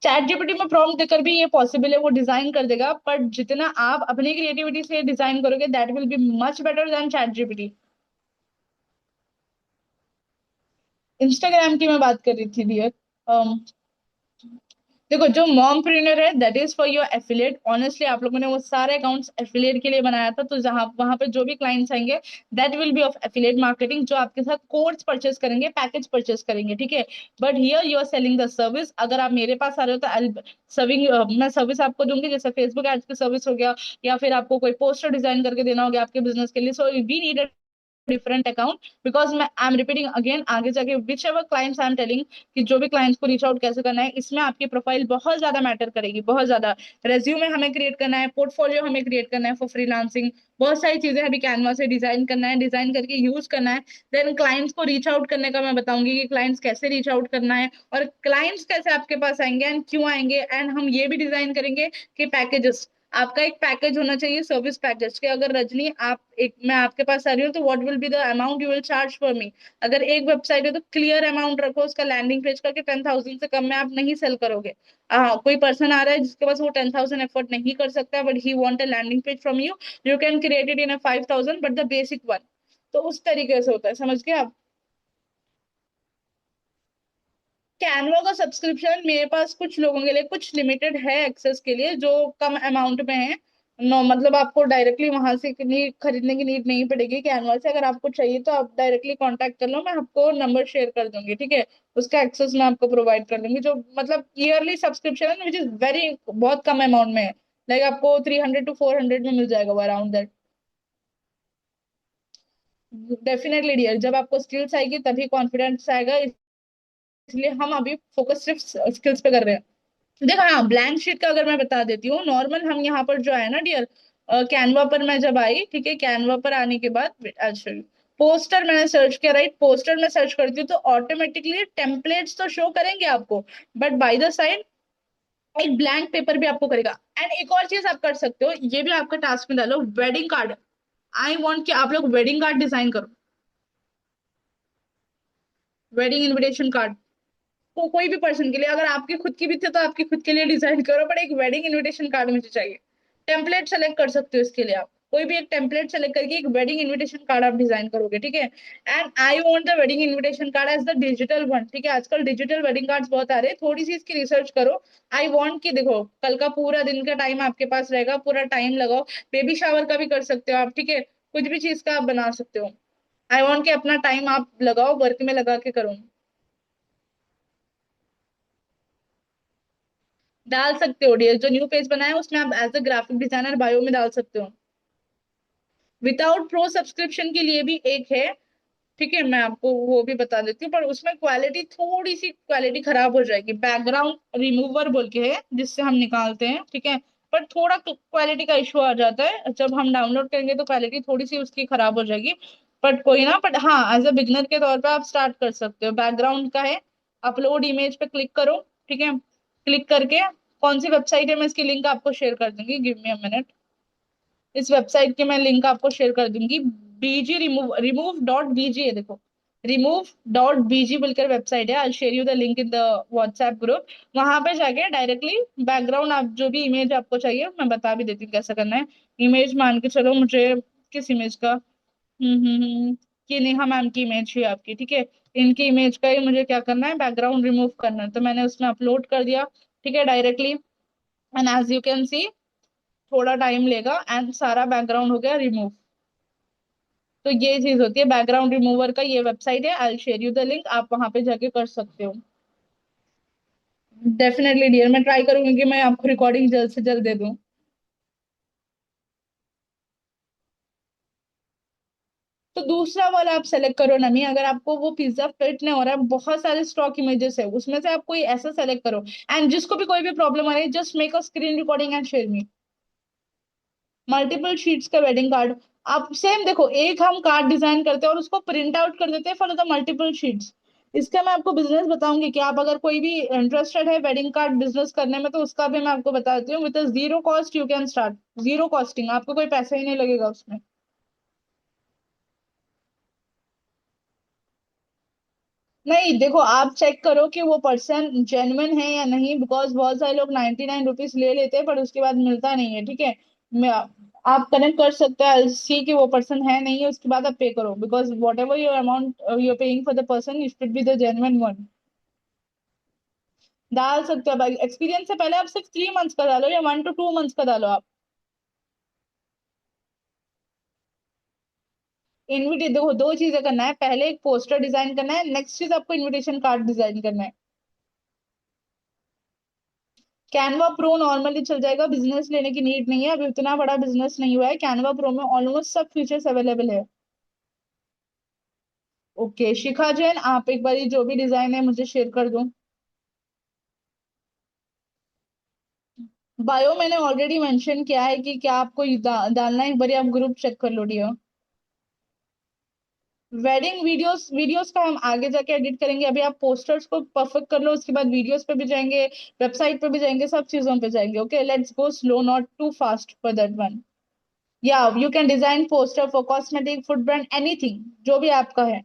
चैट जीपीटी में प्रॉम्प्ट देकर भी ये पॉसिबल है, वो डिजाइन कर देगा, पर जितना आप अपनी क्रिएटिविटी से डिजाइन करोगे, that will be much better than chat GPT. Instagram की मैं बात कर रही थी डियर। देखो जो मॉमप्रेन्योर है that is for your affiliate. Honestly आप लोगों ने वो सारे अकाउंट्स एफिलिएट के लिए बनाया था, तो जहां वहां पे जो भी क्लाइंट्स आएंगे that will be of affiliate marketing, जो आपके साथ कोर्स परचेस करेंगे, पैकेज परचेस करेंगे, ठीक है। But here you are selling the service. अगर आप मेरे पास आ रहे हो तो सर्विंग, मैं सर्विस आपको दूंगी, जैसे फेसबुक एड्स की सर्विस हो गया, या फिर आपको कोई पोस्टर डिजाइन करके देना हो गया आपके बिजनेस के लिए। So we need different account, because मैं आई एम रिपीटिंग अगेन, आगे जाके whichever clients I am telling कि जो भी क्लाइंट्स को रीच आउट कैसे करना है, इसमें आपकी प्रोफाइल बहुत ज्यादा मैटर करेगी, बहुत ज्यादा। रेज्यूमे हमें क्रिएट करना है, पोर्टफोलियो हमें क्रिएट करना है फॉर फ्रीलांसिंग, बहुत सारी चीजें अभी कैनवा से डिजाइन करना है, डिजाइन करके यूज करना है। देन क्लाइंट्स को रीच आउट करने का मैं बताऊंगी कि क्लाइंट्स कैसे रीच आउट करना है, और क्लाइंट्स कैसे आपके पास आएंगे एंड क्यों आएंगे। एंड हम ये भी डिजाइन करेंगे कि पैकेजेस, आपका एक पैकेज होना चाहिए, सर्विस पैकेज के। अगर रजनी आप एक, मैं आपके पास आ रही हूँ तो what will be the amount you will charge for me. अगर एक वेबसाइट है तो क्लियर अमाउंट रखो उसका, लैंडिंग पेज का, कि 10,000 से कम में आप नहीं सेल करोगे। हाँ, कोई पर्सन आ रहा है जिसके पास वो 10,000 एफोर्ड नहीं कर सकता, but he want a landing page from you, you can create it in a 5,000 but the basic one. तो उस तरीके से होता है, समझ गए आप। कैनवा का सब्सक्रिप्शन मेरे पास कुछ लोगों के लिए कुछ लिमिटेड है एक्सेस के लिए, जो कम अमाउंट में है। नो मतलब आपको डायरेक्टली वहां से खरीदने की नीड नहीं पड़ेगी कैनवा से। अगर आपको चाहिए तो आप डायरेक्टली कांटेक्ट कर लो, मैं आपको नंबर शेयर कर दूंगी, ठीक है। उसका एक्सेस मैं आपको प्रोवाइड कर दूंगी, जो मतलब ईयरली सब्सक्रिप्शन है, विच इज वेरी बहुत कम अमाउंट में है। लाइक आपको 300 to 400 में मिल जाएगा वो, अराउंड दैट। डेफिनेटली डियर, जब आपको स्किल्स आएगी तभी कॉन्फिडेंस आएगा, इसलिए हम अभी फोकस सिर्फ स्किल्स पे कर रहे हैं। देखो हाँ, ब्लैंक शीट का अगर मैं बता देती हूँ, नॉर्मल हम यहाँ पर जो है ना डियर, कैनवा पर मैं जब आई, ठीक है, कैनवा पर आने के बाद अच्छा, पोस्टर मैंने सर्च किया, राइट। पोस्टर में सर्च करती हूँ तो ऑटोमेटिकली टेम्पलेट्स तो शो करेंगे आपको, बट बाय द साइड एक ब्लैंक पेपर भी आपको करेगा। एंड एक और चीज आप कर सकते हो, ये भी आपका टास्क में डालो, वेडिंग कार्ड। आई वांट कि आप लोग वेडिंग कार्ड डिजाइन करो, वेडिंग इनविटेशन कार्ड। कोई भी पर्सन के लिए, अगर आपकी खुद की भी थे तो आपकी खुद के लिए डिजाइन करो, बट एक वेडिंग इनविटेशन कार्ड मुझे चाहिए। टेम्पलेट सेलेक्ट कर सकते हो इसके लिए आप, कोई भी एक टेम्पलेट सेलेक्ट करके एक वेडिंग इनविटेशन कार्ड आप डिजाइन करोगे, ठीक है। And I want the wedding invitation card as the digital one, ठीक है। आजकल डिजिटल वेडिंग कार्ड्स बहुत आ रहे हैं, थोड़ी सी इसकी रिसर्च करो। आई वांट कि देखो, कल का पूरा दिन का टाइम आपके पास रहेगा, पूरा टाइम लगाओ। बेबी शावर का भी कर सकते हो आप, ठीक है, कुछ भी चीज का आप बना सकते हो। आई वांट कि अपना टाइम आप लगाओ, वर्क में लगा के करो। डाल सकते हो डियर, जो न्यू पेज बनाया है उसमें आप as a graphic designer bio में डाल सकते हो। विदाउट प्रो सब्सक्रिप्शन के लिए भी एक है, ठीक है, मैं आपको वो भी बता देती हूँ, पर उसमें क्वालिटी, थोड़ी सी क्वालिटी खराब हो जाएगी। बैकग्राउंड रिमूवर बोल के है जिससे हम निकालते हैं, ठीक है, पर थोड़ा क्वालिटी का इशू आ जाता है, जब हम डाउनलोड करेंगे तो क्वालिटी थोड़ी सी उसकी खराब हो जाएगी। बट कोई ना, बट हाँ, एज अ बिगनर के तौर पे आप स्टार्ट कर सकते हो। बैकग्राउंड का है, अपलोड इमेज पे क्लिक करो, ठीक है। क्लिक करके, कौन सी वेबसाइट है मैं इसकी लिंक आपको शेयर कर दूंगी, गिव मी अ मिनट। इस वेबसाइट की मैं लिंक आपको शेयर कर दूंगी। बीजी रिमूव, रिमूव डॉट बीजी है, देखो, रिमूव डॉट बीजी बोलकर वेबसाइट है। I share you the link in the WhatsApp group. वहां पे जाके डायरेक्टली बैकग्राउंड, आप जो भी इमेज आपको चाहिए मैं बता भी देती हूँ कैसे करना है। इमेज मान के चलो मुझे, किस इमेज का, कि नेहा मैम की इमेज ही आपकी, ठीक है। इनकी इमेज का ही मुझे क्या करना है, बैकग्राउंड रिमूव करना है, तो मैंने उसमें अपलोड कर दिया, ठीक है, directly. And as you can see, थोड़ा टाइम लेगा एंड सारा बैकग्राउंड हो गया रिमूव। तो ये चीज होती है बैकग्राउंड रिमूवर का, ये वेबसाइट है, I share you the link, आप वहां पे जाके कर सकते हो। डेफिनेटली डियर, मैं ट्राई करूंगी कि मैं आपको रिकॉर्डिंग जल्द से जल्द दे दूं। तो दूसरा वाला आप सेलेक्ट करो नमी, अगर आपको वो पिज्जा फिट नहीं हो रहा है, बहुत सारे स्टॉक इमेजेस है उसमें से आप कोई ऐसा सेलेक्ट करो। एंड जिसको भी कोई भी प्रॉब्लम आ रही है, just make a screen recording and share me. Multiple sheets का वेडिंग कार्ड, आप सेम देखो, एक हम कार्ड डिजाइन करते हैं और उसको प्रिंट आउट कर देते हैं फॉर द मल्टीपल शीट्स। इसका मैं आपको बिजनेस बताऊंगी कि आप अगर कोई भी इंटरेस्टेड है वेडिंग कार्ड बिजनेस करने में, तो उसका भी मैं आपको बता देती हूँ। With zero cost you can start, zero costing, आपको कोई पैसा ही नहीं लगेगा उसमें। नहीं देखो, आप चेक करो कि वो पर्सन जेन्युइन है या नहीं, बिकॉज बहुत सारे लोग 99 रुपीज ले लेते हैं पर उसके बाद मिलता नहीं है, ठीक है। मैं, आप कनेक्ट कर सकते हैं सी कि वो पर्सन है नहीं है, उसके बाद आप पे करो, because whatever your amount you are paying for the person, it should be the genuine one. डाल सकते हो भाई, एक्सपीरियंस से पहले आप सिर्फ 3 मंथ्स का डालो या 1 to 2 मंथ्स का डालो आप। इनविटेशन देखो, दो चीजें करना है, पहले एक पोस्टर डिजाइन करना है, नेक्स्ट चीज आपको इनविटेशन कार्ड डिजाइन करना है। कैनवा प्रो नॉर्मली चल जाएगा, बिजनेस लेने की नीड नहीं है, अभी इतना बड़ा बिजनेस नहीं हुआ है, कैनवा प्रो में ऑलमोस्ट सब फीचर्स अवेलेबल है। ओके शिखा जैन, आप एक बार जो भी डिजाइन है मुझे शेयर कर दो। बायो मैंने ऑलरेडी मेंशन किया है कि क्या आपको डालना है, एक बार आप ग्रुप चेक कर लो डियर। वेडिंग वीडियोस, वीडियोस का हम आगे जाके एडिट करेंगे, अभी आप पोस्टर्स को परफेक्ट कर लो, उसके बाद वीडियोस पे भी जाएंगे, वेबसाइट पे भी जाएंगे, सब चीजों पे जाएंगे। Okay let's go slow, not too fast for that one. या you can design poster for cosmetic, food brand, anything जो भी आपका है।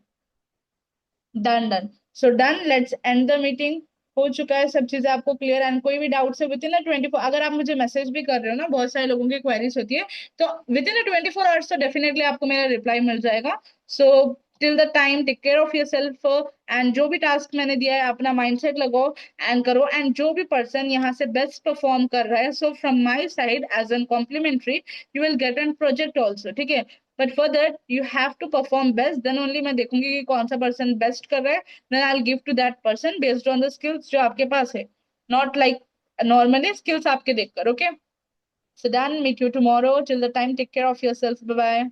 Done done. So done, let's end the meeting. हो चुका है, सब चीजें आपको क्लियर, एंड कोई भी डाउट है विद इन 24, अगर आप मुझे मैसेज भी कर रहे हो ना, बहुत सारे लोगों की क्वेरीज होती है, तो विद इन 24 आवर्स तो डेफिनेटली आपको मेरा रिप्लाई मिल जाएगा। So till the time take care of yourself, and जो भी टास्क मैंने दिया है अपना माइंडसेट लगाओ एंड करो, एंड जो भी पर्सन यहाँ से बेस्ट परफॉर्म कर रहा है, so from my side as an complimentary you will get an project also, ठीक है। But for that you have to perform best, then only मैं देखूंगी कि कौन सा पर्सन बेस्ट कर रहा है, then I will give to that person based on the skills जो आपके पास है, नॉट लाइक नॉर्मली स्किल्स आपके देखकर। Okay so done, meet you tomorrow, till the time take care of yourself, bye bye.